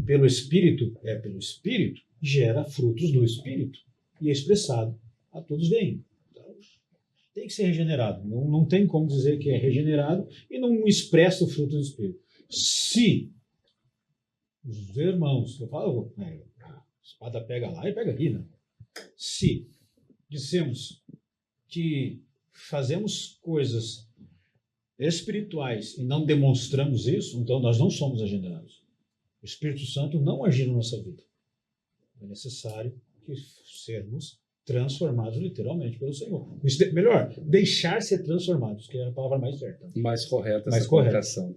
pelo Espírito, gera frutos do Espírito e é expressado a todos bem. Então, tem que ser regenerado. Não tem como dizer que é regenerado e não expressa o fruto do Espírito. Se os irmãos, eu falo, a espada pega lá e pega aqui, né? Se dissemos que fazemos coisas espirituais e não demonstramos isso, então nós não somos regenerados. O Espírito Santo não agiu na nossa vida. É necessário que sermos transformados literalmente pelo Senhor. Melhor, deixar ser transformados, que é a palavra mais certa. Mais correta essa colocação.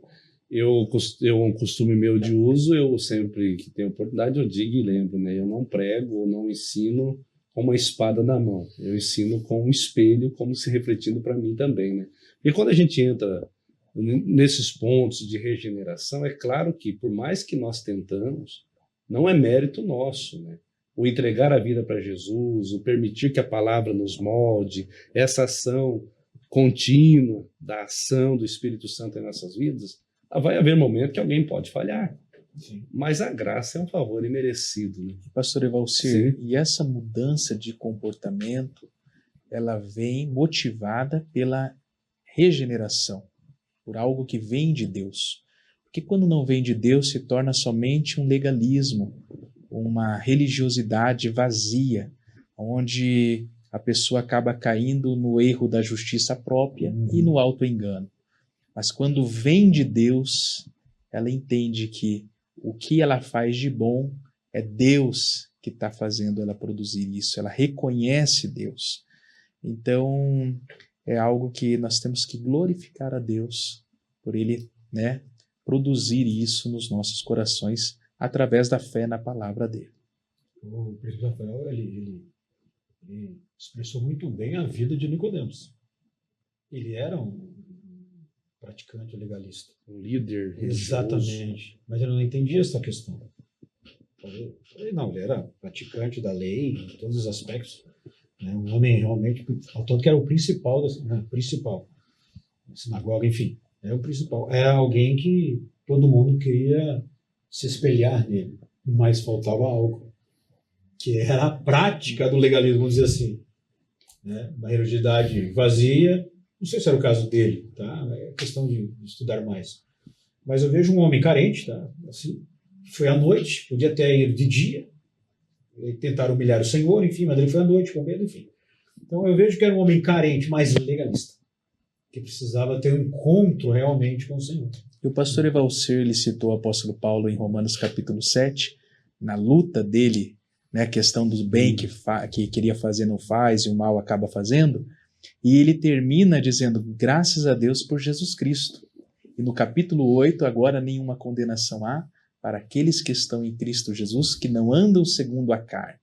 Um costume meu de uso, eu sempre que tenho oportunidade, eu digo e lembro, né? Eu não prego ou não ensino com uma espada na mão. Eu ensino com um espelho, como se refletindo para mim também, né? E quando a gente entra nesses pontos de regeneração, é claro que, por mais que nós tentamos, não é mérito nosso, né? O entregar a vida para Jesus, o permitir que a palavra nos molde, essa ação contínua da ação do Espírito Santo em nossas vidas, vai haver momento que alguém pode falhar. Sim. Mas a graça é um favor imerecido, né? Pastor Evalcir, e essa mudança de comportamento, ela vem motivada pela regeneração, por algo que vem de Deus. Porque quando não vem de Deus, se torna somente um legalismo, uma religiosidade vazia, onde a pessoa acaba caindo no erro da justiça própria e no auto-engano. Mas quando vem de Deus, ela entende que o que ela faz de bom é Deus que está fazendo ela produzir isso, ela reconhece Deus. Então, é algo que nós temos que glorificar a Deus por Ele, né, produzir isso nos nossos corações através da fé na palavra dele. O presbítero Rafael, ele expressou muito bem a vida de Nicodemos. Ele era um praticante legalista. Um líder religioso. Exatamente. Mas ele não entendia essa questão. Não, ele era praticante da lei, em todos os aspectos. Né? Um homem realmente, ao tanto que era o principal, da sinagoga, enfim, era o principal. Era alguém que todo mundo queria se espelhar nele, mas faltava algo, que era a prática do legalismo, vamos dizer assim. Né? Uma religiosidade vazia, não sei se era o caso dele, tá? É questão de estudar mais. Mas eu vejo um homem carente, tá? Assim, foi à noite, podia até ir de dia, tentar humilhar o Senhor, enfim, mas ele foi à noite com medo, enfim. Então eu vejo que era um homem carente, mas legalista, que precisava ter um encontro realmente com o Senhor. E o pastor Evalcir, ele citou o apóstolo Paulo em Romanos capítulo 7, na luta dele, né, a questão do bem que queria fazer não faz e o mal acaba fazendo, e ele termina dizendo, graças a Deus por Jesus Cristo. E no capítulo 8, agora nenhuma condenação há para aqueles que estão em Cristo Jesus, que não andam segundo a carne,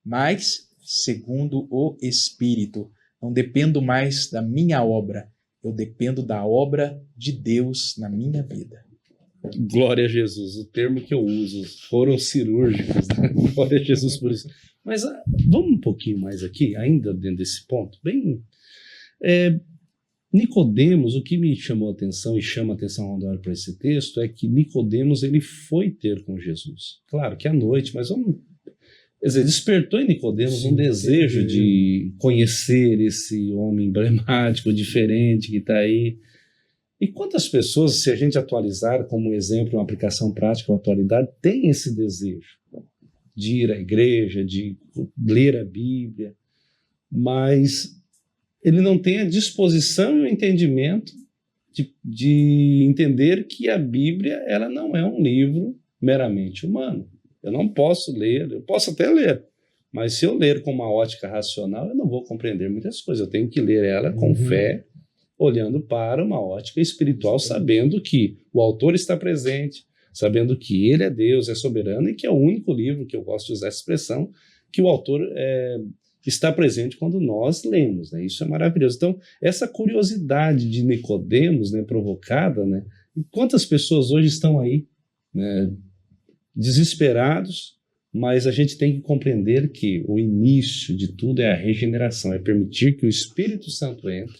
mas segundo o Espírito. Não dependo mais da minha obra, eu dependo da obra de Deus na minha vida. Glória a Jesus, o termo que eu uso, foram cirúrgicos, né? Glória a Jesus por isso. Mas vamos um pouquinho mais aqui, ainda dentro desse ponto, bem... Nicodemos, o que me chamou a atenção e chama a atenção quando eu olho para esse texto é que Nicodemos ele foi ter com Jesus. Claro que à noite, mas quer dizer, despertou em Nicodemos um desejo de conhecer esse homem emblemático, diferente que está aí. E quantas pessoas, se a gente atualizar como exemplo, uma aplicação prática ou atualidade, tem esse desejo de ir à igreja, de ler a Bíblia, mas ele não tem a disposição e o entendimento de entender que a Bíblia ela não é um livro meramente humano. Eu não posso ler, eu posso até ler, mas se eu ler com uma ótica racional, eu não vou compreender muitas coisas. Eu tenho que ler ela com fé, olhando para uma ótica espiritual, sabendo que o autor está presente, sabendo que ele é Deus, é soberano e que é o único livro, que eu gosto de usar essa expressão, que o autor está presente quando nós lemos, né? Isso é maravilhoso. Então, essa curiosidade de Nicodemos, né, provocada, né? E quantas pessoas hoje estão aí, né, desesperados, mas a gente tem que compreender que o início de tudo é a regeneração, é permitir que o Espírito Santo entre,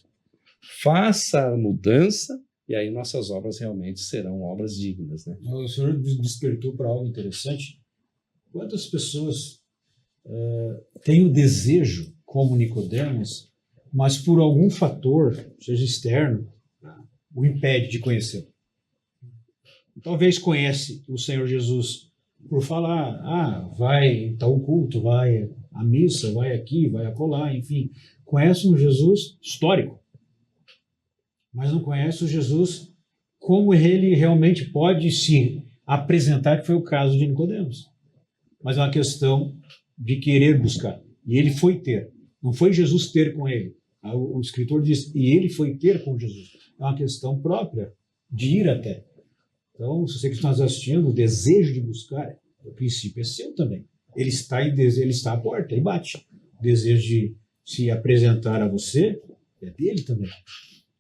faça a mudança, e aí nossas obras realmente serão obras dignas, né? O senhor despertou para algo interessante. Quantas pessoas têm o desejo, como Nicodemos, mas por algum fator, seja externo, o impede de conhecê-lo? Talvez conhece o Senhor Jesus por falar, vai em tal culto, vai à missa, vai aqui, vai acolá, enfim. Conhece um Jesus histórico, mas não conhece o Jesus como ele realmente pode se apresentar, que foi o caso de Nicodemos. Mas é uma questão de querer buscar. E ele foi ter. Não foi Jesus ter com ele. O escritor diz, e ele foi ter com Jesus. É uma questão própria de ir até. Então, se você que está nos assistindo, o desejo de buscar, o princípio é seu também. Ele está à porta, ele bate. O desejo de se apresentar a você é dele também.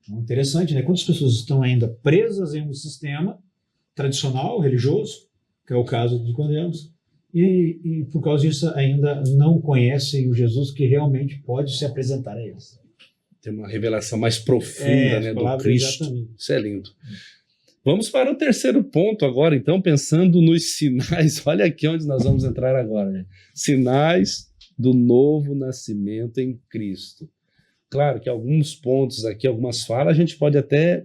Então, interessante, né? Quantas pessoas estão ainda presas em um sistema tradicional, religioso, que é o caso de Nicodemos, e por causa disso ainda não conhecem o Jesus que realmente pode se apresentar a eles. Tem uma revelação mais profunda, né, do Cristo. Exatamente. Isso é lindo. Vamos para o terceiro ponto agora, então, pensando nos sinais. Olha aqui onde nós vamos entrar agora. Né? Sinais do novo nascimento em Cristo. Claro que alguns pontos aqui, algumas falas, a gente pode até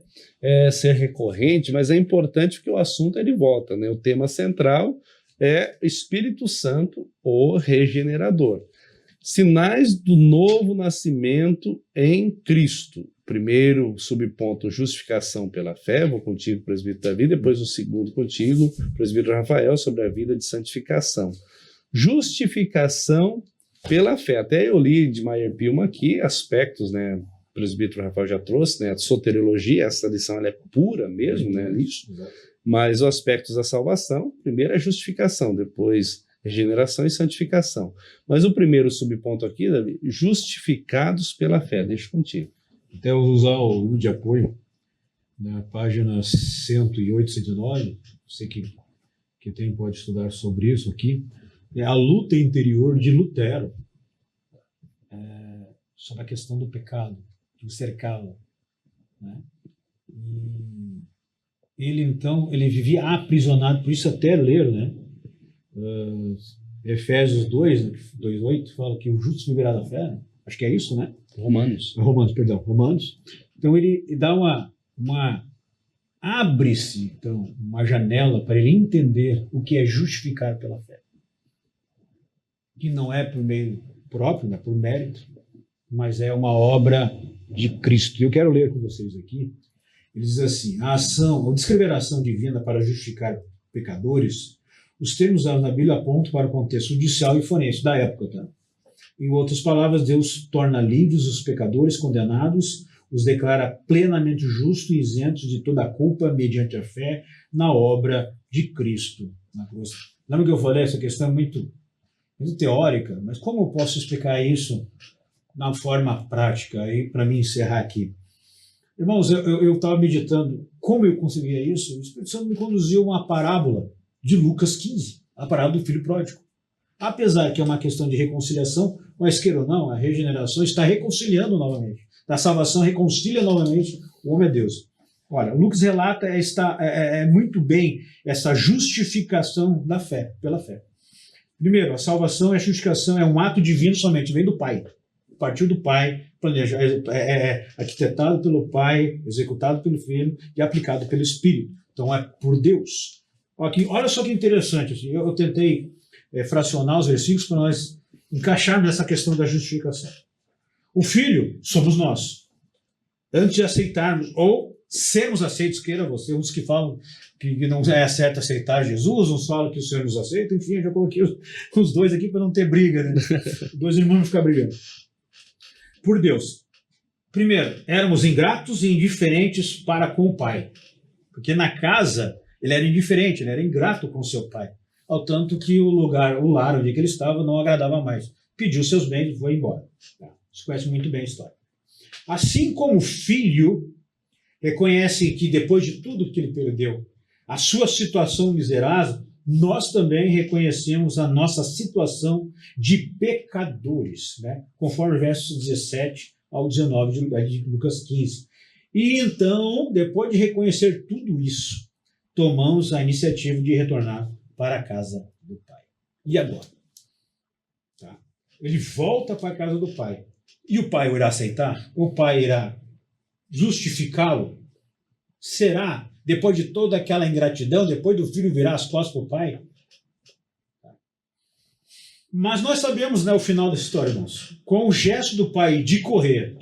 ser recorrente, mas é importante porque o assunto ele volta. Né? O tema central é Espírito Santo, o regenerador. Sinais do novo nascimento em Cristo. Primeiro subponto, justificação pela fé, vou contigo, presbítero Davi, depois o segundo contigo, presbítero Rafael, sobre a vida de santificação. Justificação pela fé. Até eu li de Meyer Pilma aqui aspectos, né, o presbítero Rafael já trouxe, né, a soteriologia, essa lição ela é pura mesmo, né, isso. Mas os aspectos da salvação, primeiro é justificação, depois regeneração e santificação. Mas o primeiro subponto aqui, Davi, justificados pela fé, deixa contigo. Até usar o livro de apoio, na página 108, 109, você que tem pode estudar sobre isso aqui, é a luta interior de Lutero, sobre a questão do pecado, do cercá-lo. Né? E ele, então, ele vivia aprisionado, por isso até ler, né? Efésios 2:8 fala que o justo viverá da fé, né? Acho que é isso, né? Romanos. Então ele dá abre-se, então, uma janela para ele entender o que é justificar pela fé. Que não é por meio próprio, não é por mérito, mas é uma obra de Cristo. Eu quero ler com vocês aqui. Ele diz assim, ao descrever a ação divina para justificar pecadores, os termos usados na Bíblia apontam para o contexto judicial e forense da época, tá? Em outras palavras, Deus torna livres os pecadores condenados, os declara plenamente justos e isentos de toda a culpa mediante a fé na obra de Cristo na cruz. Lembra que eu falei? Essa questão é muito teórica, mas como eu posso explicar isso na forma prática? Aí, para mim encerrar aqui. Irmãos, eu estava meditando como eu conseguia isso. O Espírito Santo me conduziu a uma parábola de Lucas 15, a parábola do filho pródigo. Apesar que é uma questão de reconciliação, mas queira ou não, a regeneração está reconciliando novamente. da salvação reconcilia novamente o homem a Deus. Olha, Lucas relata muito bem essa justificação da fé, pela fé. Primeiro, a salvação e a justificação é um ato divino somente, vem do Pai. Partiu do Pai, planejado, arquitetado pelo Pai, executado pelo Filho e aplicado pelo Espírito. Então é por Deus. Aqui, olha só que interessante, assim, eu tentei fracionar os versículos para nós encaixarmos nessa questão da justificação. O Filho somos nós. Antes de aceitarmos ou sermos aceitos, queira você, uns que falam que não é certo aceitar Jesus, uns falam que o Senhor nos aceita, enfim, eu já coloquei os dois aqui para não ter briga, né? Dois irmãos não ficar brigando. Por Deus. Primeiro, éramos ingratos e indiferentes para com o Pai. Porque na casa ele era indiferente, ele era ingrato com seu pai. Ao tanto que o lar onde ele estava não agradava mais. Pediu seus bens e foi embora. Você conhece muito bem a história. Assim como o filho reconhece que depois de tudo que ele perdeu, a sua situação miserável, nós também reconhecemos a nossa situação de pecadores, né? Conforme versos 17 ao 19 de Lucas 15. E então, depois de reconhecer tudo isso, tomamos a iniciativa de retornar para a casa do Pai. E agora? Tá? Ele volta para a casa do Pai. E o Pai irá aceitar? O Pai irá justificá-lo? Será? Depois de toda aquela ingratidão, depois do filho virar as costas para o pai? Mas nós sabemos, né, o final da história, irmãos. Com o gesto do pai de correr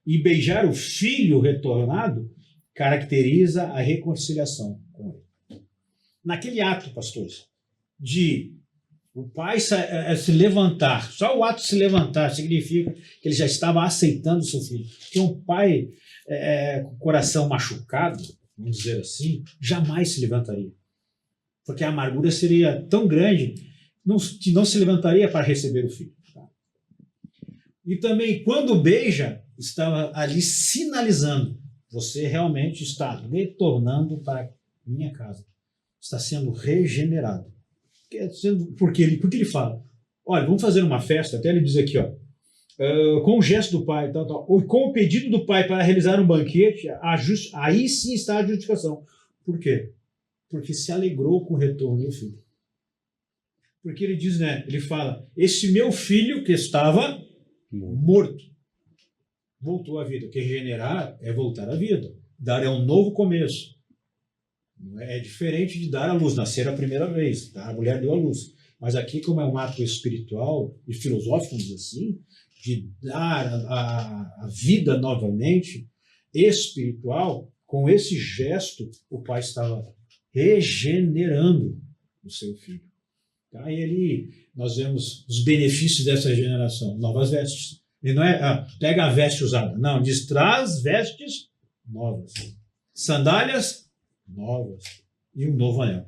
e beijar o filho retornado, caracteriza a reconciliação com ele. Naquele ato, pastores, de o pai se levantar, só o ato de se levantar significa que ele já estava aceitando o seu filho. Porque um pai com o coração machucado, vamos dizer assim, jamais se levantaria. Porque a amargura seria tão grande que não se levantaria para receber o filho. Tá? E também, quando beija, estava ali sinalizando: você realmente está retornando para minha casa. Está sendo regenerado. Porque ele fala: olha, vamos fazer uma festa, até ele diz aqui, ó, com o gesto do pai, ou com o pedido do pai para realizar um banquete, aí sim está a justificação. Por quê? Porque se alegrou com o retorno do filho. Porque ele diz, né? Ele fala: esse meu filho que estava morto voltou à vida. Porque regenerar é voltar à vida. Dar é um novo começo. É diferente de dar à luz, nascer a primeira vez. A mulher deu à luz. Mas aqui, como é um ato espiritual e filosófico, vamos dizer assim, de dar a vida novamente, espiritual, com esse gesto, o pai estava regenerando o seu filho. Tá? E ali nós vemos os benefícios dessa regeneração: novas vestes. E não é pega a veste usada, não, diz traz vestes novas, sandálias novas e um novo anel.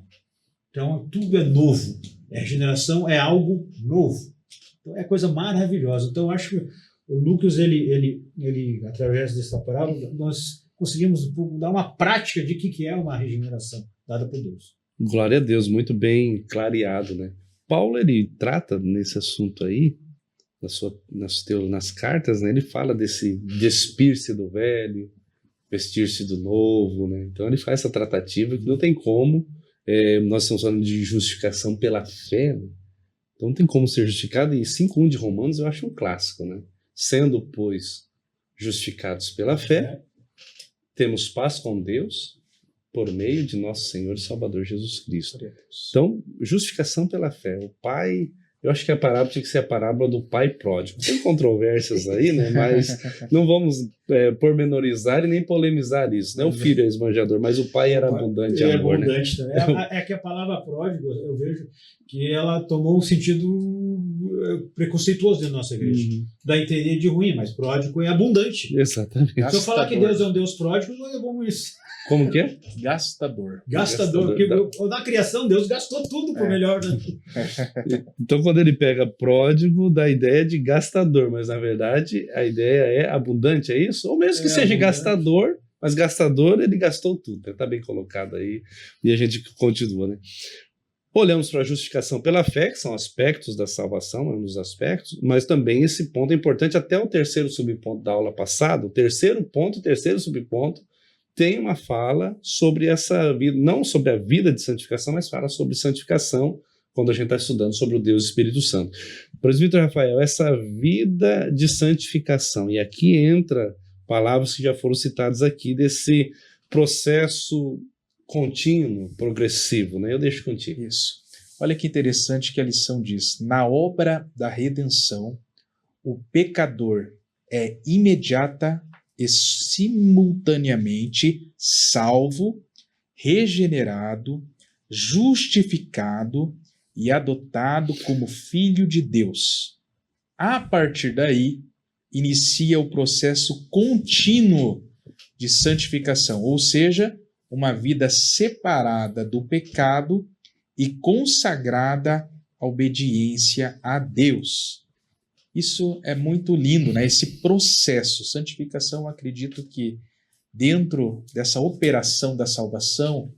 Então tudo é novo. A regeneração é algo novo. Então, é coisa maravilhosa. Então, eu acho que o Lucas, ele através dessa parábola, nós conseguimos dar uma prática de que é uma regeneração dada por Deus. Glória a Deus, muito bem clareado, né? Paulo, ele trata nesse assunto aí, nas cartas, né? Ele fala desse despir-se do velho, vestir-se do novo, né? Então, ele faz essa tratativa que não tem como. Nós estamos falando de justificação pela fé, né? Então não tem como ser justificado, e 5:1 de Romanos eu acho um clássico, né? Sendo, pois, justificados pela fé, temos paz com Deus por meio de nosso Senhor e Salvador Jesus Cristo. Então, justificação pela fé. O Pai, eu acho que a parábola tinha que ser a parábola do pai pródigo. Tem controvérsias aí, né? Mas não vamos pormenorizar e nem polemizar isso, né? O filho é esbanjador, mas o pai era abundante em amor, né? É que a palavra pródigo, eu vejo que ela tomou um sentido preconceituoso dentro da nossa igreja. Dá a entender de ruim, mas pródigo é abundante. Exatamente. Se eu falar que Deus é um Deus pródigo, não é bom isso. Como que é? Gastador. Porque na criação Deus gastou tudo por melhor, né? Então, quando ele pega pródigo, dá a ideia de gastador, mas na verdade a ideia é abundante, é isso? Ou mesmo que seja abundante. Gastador, mas gastador ele gastou tudo. Está bem colocado aí e a gente continua, né? Olhamos para a justificação pela fé, que são aspectos da salvação, é um dos aspectos, mas também esse ponto é importante até o terceiro subponto da aula passada. O terceiro ponto, o terceiro subponto, tem uma fala sobre essa vida, não sobre a vida de santificação, mas fala sobre santificação, quando a gente está estudando sobre o Deus Espírito Santo. Presbítero Rafael, essa vida de santificação, e aqui entra palavras que já foram citadas aqui, desse processo contínuo, progressivo, né? Eu deixo contigo. Isso. Olha que interessante que a lição diz: na obra da redenção, o pecador é imediata e simultaneamente salvo, regenerado, justificado e adotado como filho de Deus. A partir daí, inicia o processo contínuo de santificação, ou seja, uma vida separada do pecado e consagrada à obediência a Deus. Isso é muito lindo, né? Esse processo. Santificação, acredito que dentro dessa operação da salvação,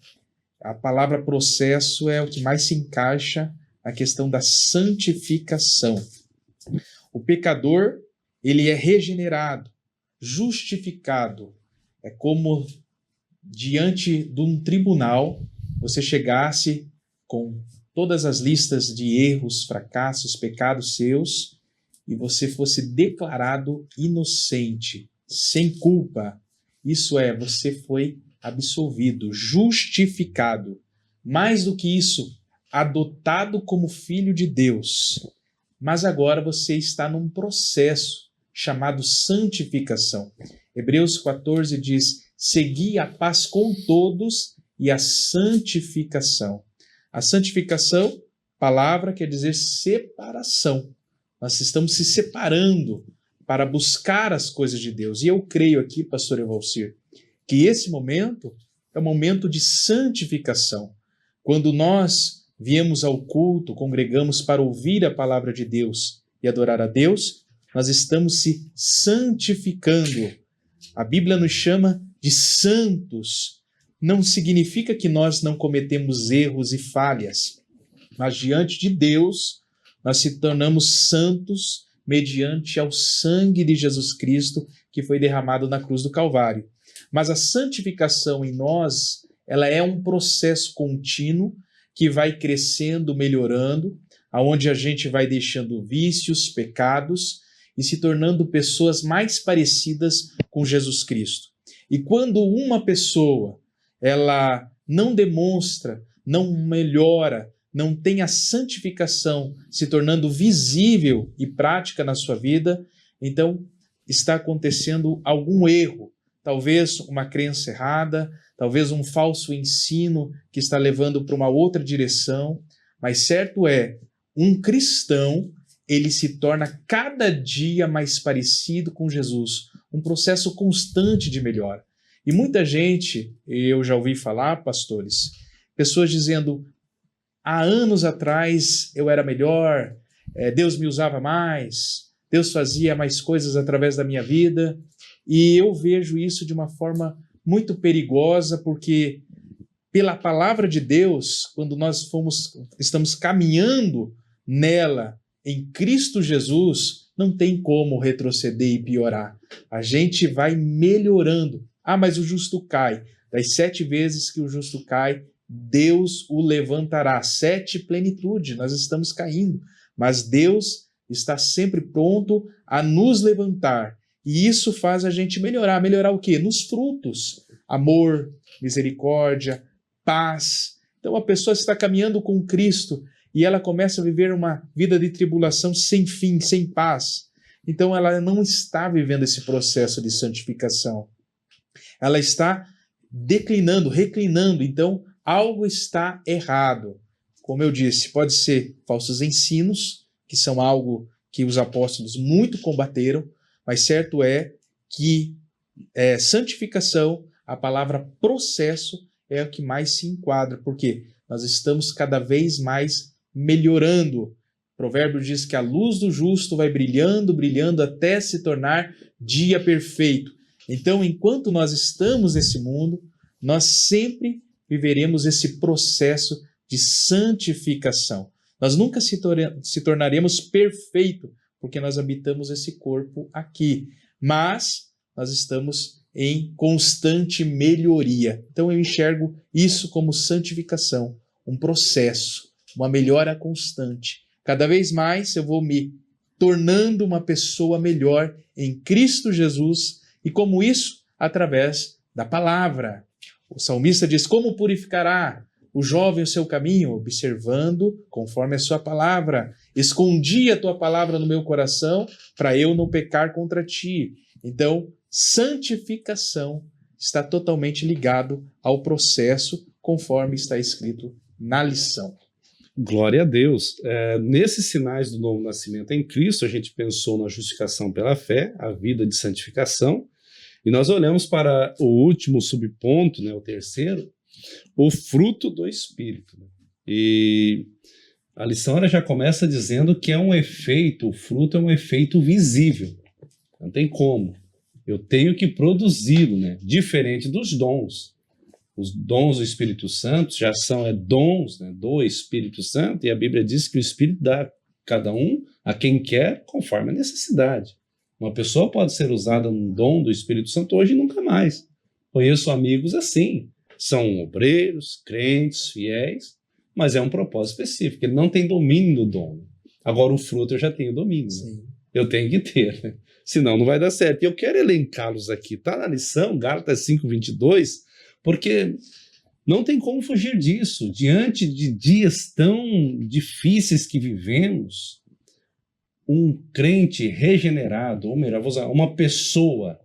a palavra processo é o que mais se encaixa na questão da santificação. O pecador, ele é regenerado, justificado. É como diante de um tribunal, você chegasse com todas as listas de erros, fracassos, pecados seus, e você fosse declarado inocente, sem culpa. Isso é, você foi absolvido, justificado. Mais do que isso, adotado como filho de Deus. Mas agora você está num processo chamado santificação. Hebreus 14 diz: segui a paz com todos e a santificação. A santificação, palavra, quer dizer separação. Nós estamos se separando para buscar as coisas de Deus. E eu creio aqui, pastor Evalcir, que esse momento é um momento de santificação. Quando nós viemos ao culto, congregamos para ouvir a palavra de Deus e adorar a Deus, nós estamos se santificando. A Bíblia nos chama de santos. Não significa que nós não cometemos erros e falhas, mas diante de Deus nós se tornamos santos mediante ao sangue de Jesus Cristo que foi derramado na cruz do Calvário. Mas a santificação em nós, ela é um processo contínuo que vai crescendo, melhorando, aonde a gente vai deixando vícios, pecados e se tornando pessoas mais parecidas com Jesus Cristo. E quando uma pessoa, ela não demonstra, não melhora, não tem a santificação se tornando visível e prática na sua vida, então está acontecendo algum erro, talvez uma crença errada, talvez um falso ensino que está levando para uma outra direção, mas certo é, um cristão, ele se torna cada dia mais parecido com Jesus, um processo constante de melhora. E muita gente, eu já ouvi falar, pastores, pessoas dizendo: há anos atrás eu era melhor, Deus me usava mais, Deus fazia mais coisas através da minha vida, e eu vejo isso de uma forma muito perigosa, porque pela palavra de Deus, quando nós estamos caminhando nela, em Cristo Jesus, não tem como retroceder e piorar. A gente vai melhorando. Ah, mas o justo cai. Das 7 vezes que o justo cai, Deus o levantará. 7 plenitude, nós estamos caindo. Mas Deus está sempre pronto a nos levantar. E isso faz a gente melhorar. Melhorar o quê? Nos frutos. Amor, misericórdia, paz. Então a pessoa está caminhando com Cristo e ela começa a viver uma vida de tribulação sem fim, sem paz. Então ela não está vivendo esse processo de santificação. Ela está declinando, reclinando. Então algo está errado. Como eu disse, pode ser falsos ensinos, que são algo que os apóstolos muito combateram, mas certo é que santificação, a palavra processo, é o que mais se enquadra, porque nós estamos cada vez mais melhorando. O provérbio diz que a luz do justo vai brilhando, brilhando até se tornar dia perfeito. Então, enquanto nós estamos nesse mundo, nós sempre viveremos esse processo de santificação. Nós nunca se tornaremos perfeitos, porque nós habitamos esse corpo aqui, mas nós estamos em constante melhoria. Então eu enxergo isso como santificação, um processo, uma melhora constante. Cada vez mais eu vou me tornando uma pessoa melhor em Cristo Jesus, e como isso? Através da palavra. O salmista diz: como purificará o jovem o seu caminho? Observando conforme a sua palavra. Escondi a tua palavra no meu coração para eu não pecar contra ti. Então, santificação está totalmente ligado ao processo, conforme está escrito na lição. Glória a Deus. Nesses sinais do novo nascimento em Cristo, a gente pensou na justificação pela fé, a vida de santificação, e nós olhamos para o último subponto, né, o terceiro, o fruto do Espírito. E a lição ela já começa dizendo que é um efeito, o fruto é um efeito visível. Não tem como. Eu tenho que produzi-lo, né? Diferente dos dons. Os dons do Espírito Santo já são dons, né, do Espírito Santo, e a Bíblia diz que o Espírito dá a cada um a quem quer, conforme a necessidade. Uma pessoa pode ser usada num dom do Espírito Santo hoje e nunca mais. Conheço amigos assim, são obreiros, crentes, fiéis, mas é um propósito específico, ele não tem domínio do dom. Agora o fruto eu já tenho domínio, né? Eu tenho que ter, né? Senão não vai dar certo. E eu quero elencá-los aqui, está na lição, Gálatas 5:22, porque não tem como fugir disso. Diante de dias tão difíceis que vivemos, um crente regenerado, ou melhor, vou usar, uma pessoa,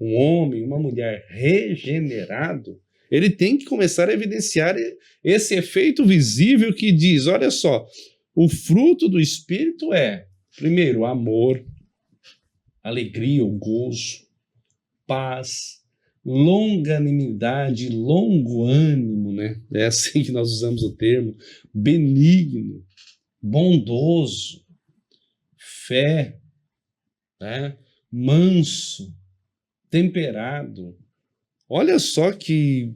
um homem, uma mulher regenerado, ele tem que começar a evidenciar esse efeito visível que diz, olha só, o fruto do Espírito é, primeiro, amor, alegria, o gozo, paz, longanimidade, longo ânimo, né? É assim que nós usamos o termo, benigno, bondoso, fé, né? Manso, temperado. Olha só que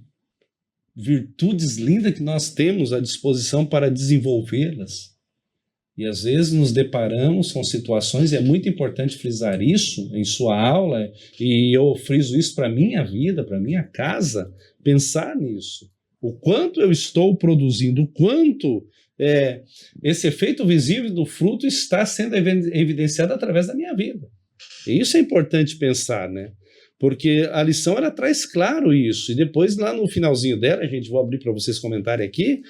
virtudes lindas que nós temos à disposição para desenvolvê-las. E às vezes nos deparamos com situações, e é muito importante frisar isso em sua aula, e eu friso isso para a minha vida, para a minha casa, pensar nisso. O quanto eu estou produzindo, o quanto esse efeito visível do fruto está sendo evidenciado através da minha vida. E isso é importante pensar, né? Porque a lição ela traz claro isso, e depois lá no finalzinho dela, gente, vou abrir para vocês comentarem aqui,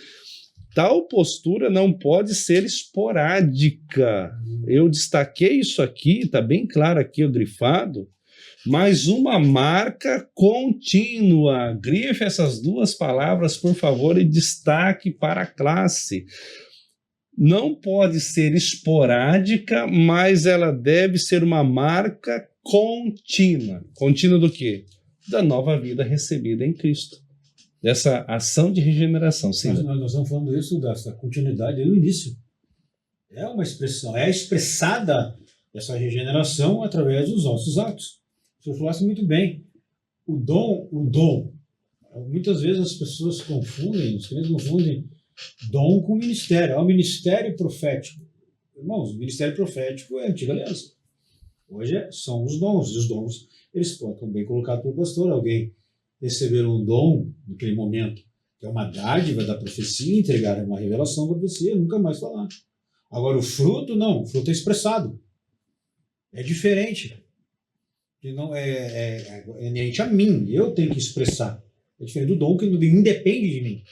tal postura não pode ser esporádica. Eu destaquei isso aqui, está bem claro aqui, o grifado, mas uma marca contínua. Grife essas duas palavras, por favor, e destaque para a classe. Não pode ser esporádica, mas ela deve ser uma marca contínua. Contínua do quê? Da nova vida recebida em Cristo. Dessa ação de regeneração. Sim. Nós estamos falando isso, dessa continuidade no início. É uma expressão, é expressada essa regeneração através dos nossos atos. O senhor falasse muito bem. O dom. Muitas vezes as pessoas confundem, os crentes confundem dom com ministério. É o ministério profético. Irmãos, o ministério profético é a antiga aliança. Hoje são os dons, e os dons, eles podem bem colocados pelo pastor, alguém receber um dom naquele momento, que é uma dádiva da profecia, entregar uma revelação da profecia, nunca mais falar. Agora o fruto, não, o fruto é expressado. É diferente. E não é inerente a mim, eu tenho que expressar. É diferente do dom que independe de mim.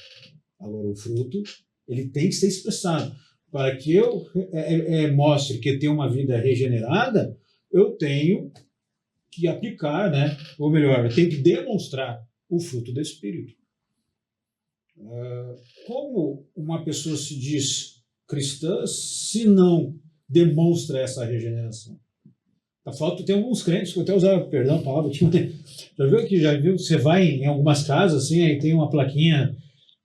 Agora o fruto, ele tem que ser expressado. Para que eu mostre que eu tenho uma vida regenerada, eu tenho que aplicar, né? Ou melhor, eu tenho que demonstrar o fruto do Espírito. Como uma pessoa se diz cristã se não demonstra essa regeneração? Tem alguns crentes que eu até usava, perdão, a palavra, já viu, você vai em algumas casas, assim, aí tem uma plaquinha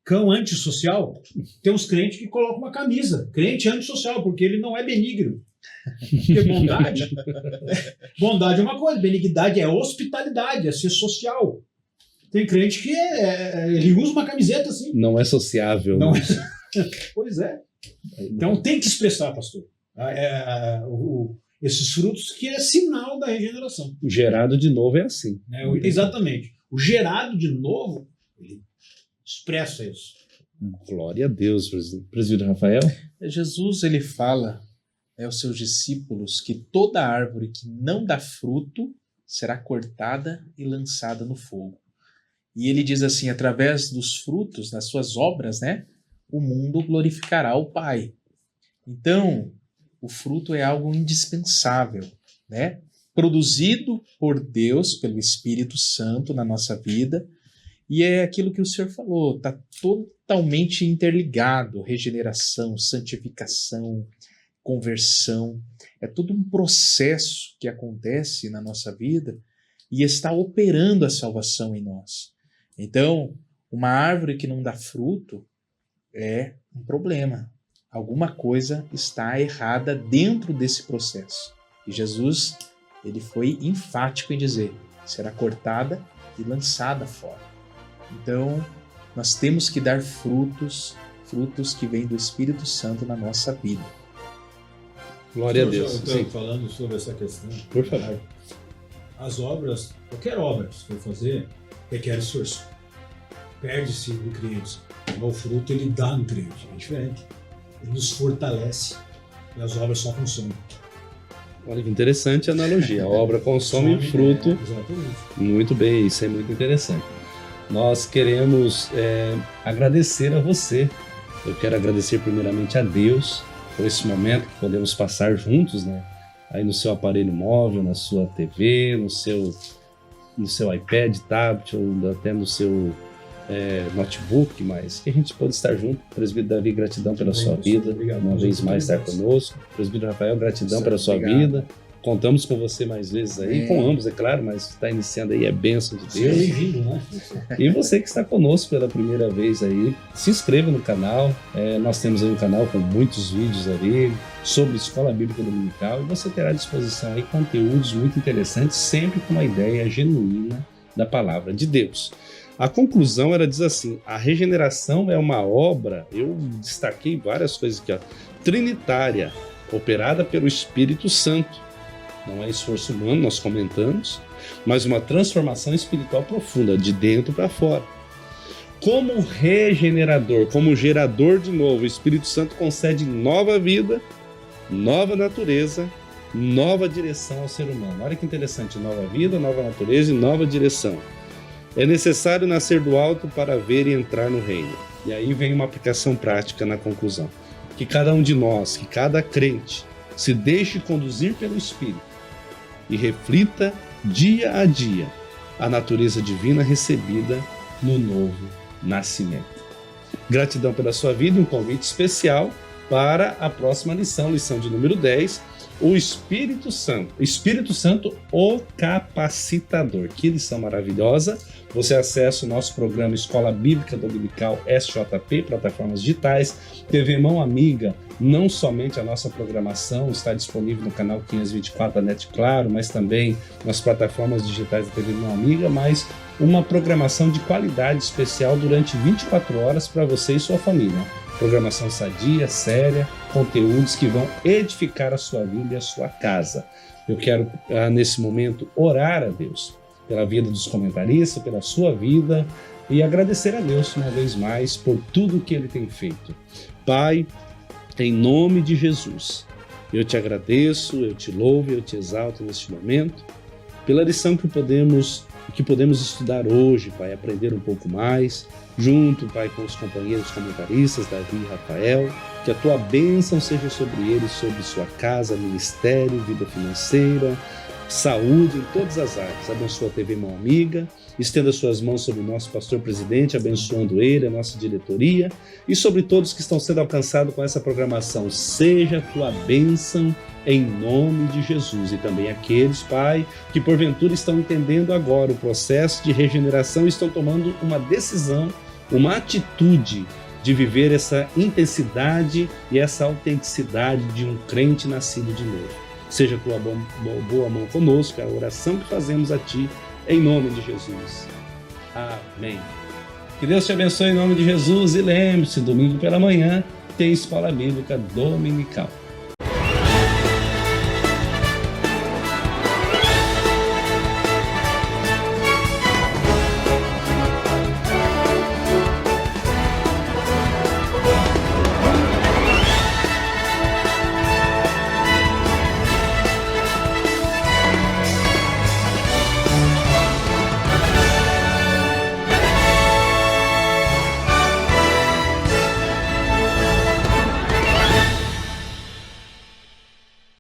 cão antissocial, tem uns crentes que colocam uma camisa, crente antissocial, porque ele não é benigno. Porque bondade é uma coisa, benignidade é hospitalidade, é ser social. Tem crente que ele usa uma camiseta assim. Não é sociável. Não né? Pois é. Então tem que expressar, pastor. Esses frutos que é sinal da regeneração. O gerado de novo é assim. Né? Exatamente. O gerado de novo, ele expressa isso. Glória a Deus, presbítero Rafael. Jesus, ele fala aos seus discípulos que toda árvore que não dá fruto será cortada e lançada no fogo. E ele diz assim, através dos frutos, das suas obras, né, o mundo glorificará o Pai. Então, o fruto é algo indispensável, né? Produzido por Deus, pelo Espírito Santo na nossa vida, e é aquilo que o senhor falou, está totalmente interligado, regeneração, santificação, conversão, é todo um processo que acontece na nossa vida e está operando a salvação em nós. Então, uma árvore que não dá fruto é um problema. Alguma coisa está errada dentro desse processo. E Jesus, ele foi enfático em dizer, será cortada e lançada fora. Então, nós temos que dar frutos que vêm do Espírito Santo na nossa vida. Glória a Deus. Eu estou falando sobre essa questão. Por favor. As obras, qualquer obra que você for fazer, requer esforço. Perde-se nutrientes. O fruto, ele dá nutrientes. É diferente. Ele nos fortalece. E as obras só consomem. Olha que interessante a analogia. A obra consome o fruto. Exatamente. Muito bem, isso é muito interessante. Nós queremos agradecer a você. Eu quero agradecer primeiramente a Deus por esse momento que podemos passar juntos, né? Aí no seu aparelho móvel, na sua TV, no seu iPad, tablet ou até no seu notebook, mas que a gente pode estar junto. Presbítero Davi, gratidão pela sua vida, uma vez mais estar conosco. Presbítero Rafael, gratidão pela sua vida. Contamos com você mais vezes aí, com ambos, é claro, mas está iniciando aí, é bênção de Deus. Bem-vindo, né? E você que está conosco pela primeira vez aí, se inscreva no canal. Nós temos aí um canal com muitos vídeos ali sobre Escola Bíblica Dominical e você terá à disposição aí conteúdos muito interessantes, sempre com uma ideia genuína da Palavra de Deus. A conclusão, ela diz assim, a regeneração é uma obra, eu destaquei várias coisas aqui, ó, trinitária, operada pelo Espírito Santo. Não é esforço humano, nós comentamos, mas uma transformação espiritual profunda, de dentro para fora. Como regenerador, como gerador de novo, o Espírito Santo concede nova vida, nova natureza, nova direção ao ser humano. Olha que interessante, nova vida, nova natureza e nova direção. É necessário nascer do alto para ver e entrar no reino. E aí vem uma aplicação prática na conclusão. Que cada um de nós, que cada crente, se deixe conduzir pelo Espírito e reflita dia a dia a natureza divina recebida no novo nascimento. Gratidão pela sua vida e um convite especial para a próxima lição, lição de número 10, o Espírito Santo. Espírito Santo, o capacitador. Que lição maravilhosa! Você acessa o nosso programa Escola Bíblica Dominical SJP, plataformas digitais, TV Mão Amiga. Não somente a nossa programação está disponível no canal 524 da NET Claro, mas também nas plataformas digitais da TV Mão Amiga, mas uma programação de qualidade especial durante 24 horas para você e sua família. Programação sadia, séria, conteúdos que vão edificar a sua vida e a sua casa. Eu quero, nesse momento, orar a Deus pela vida dos comentaristas, pela sua vida e agradecer a Deus uma vez mais por tudo que Ele tem feito. Pai, em nome de Jesus, eu te agradeço, eu te louvo, eu te exalto neste momento, pela lição que podemos estudar hoje, Pai, aprender um pouco mais, junto, Pai, com os companheiros comentaristas, Davi e Rafael, que a tua bênção seja sobre eles, sobre sua casa, ministério, vida financeira, saúde, em todas as áreas. Abençoa a TV Mão Amiga, estenda suas mãos sobre o nosso pastor presidente, abençoando ele, a nossa diretoria e sobre todos que estão sendo alcançados com essa programação. Seja a tua bênção em nome de Jesus. E também aqueles, Pai, que porventura estão entendendo agora o processo de regeneração e estão tomando uma decisão, uma atitude de viver essa intensidade e essa autenticidade de um crente nascido de novo. Seja tua boa mão conosco, é a oração que fazemos a Ti, em nome de Jesus. Amém. Que Deus te abençoe em nome de Jesus e lembre-se, domingo pela manhã tem Escola Bíblica Dominical.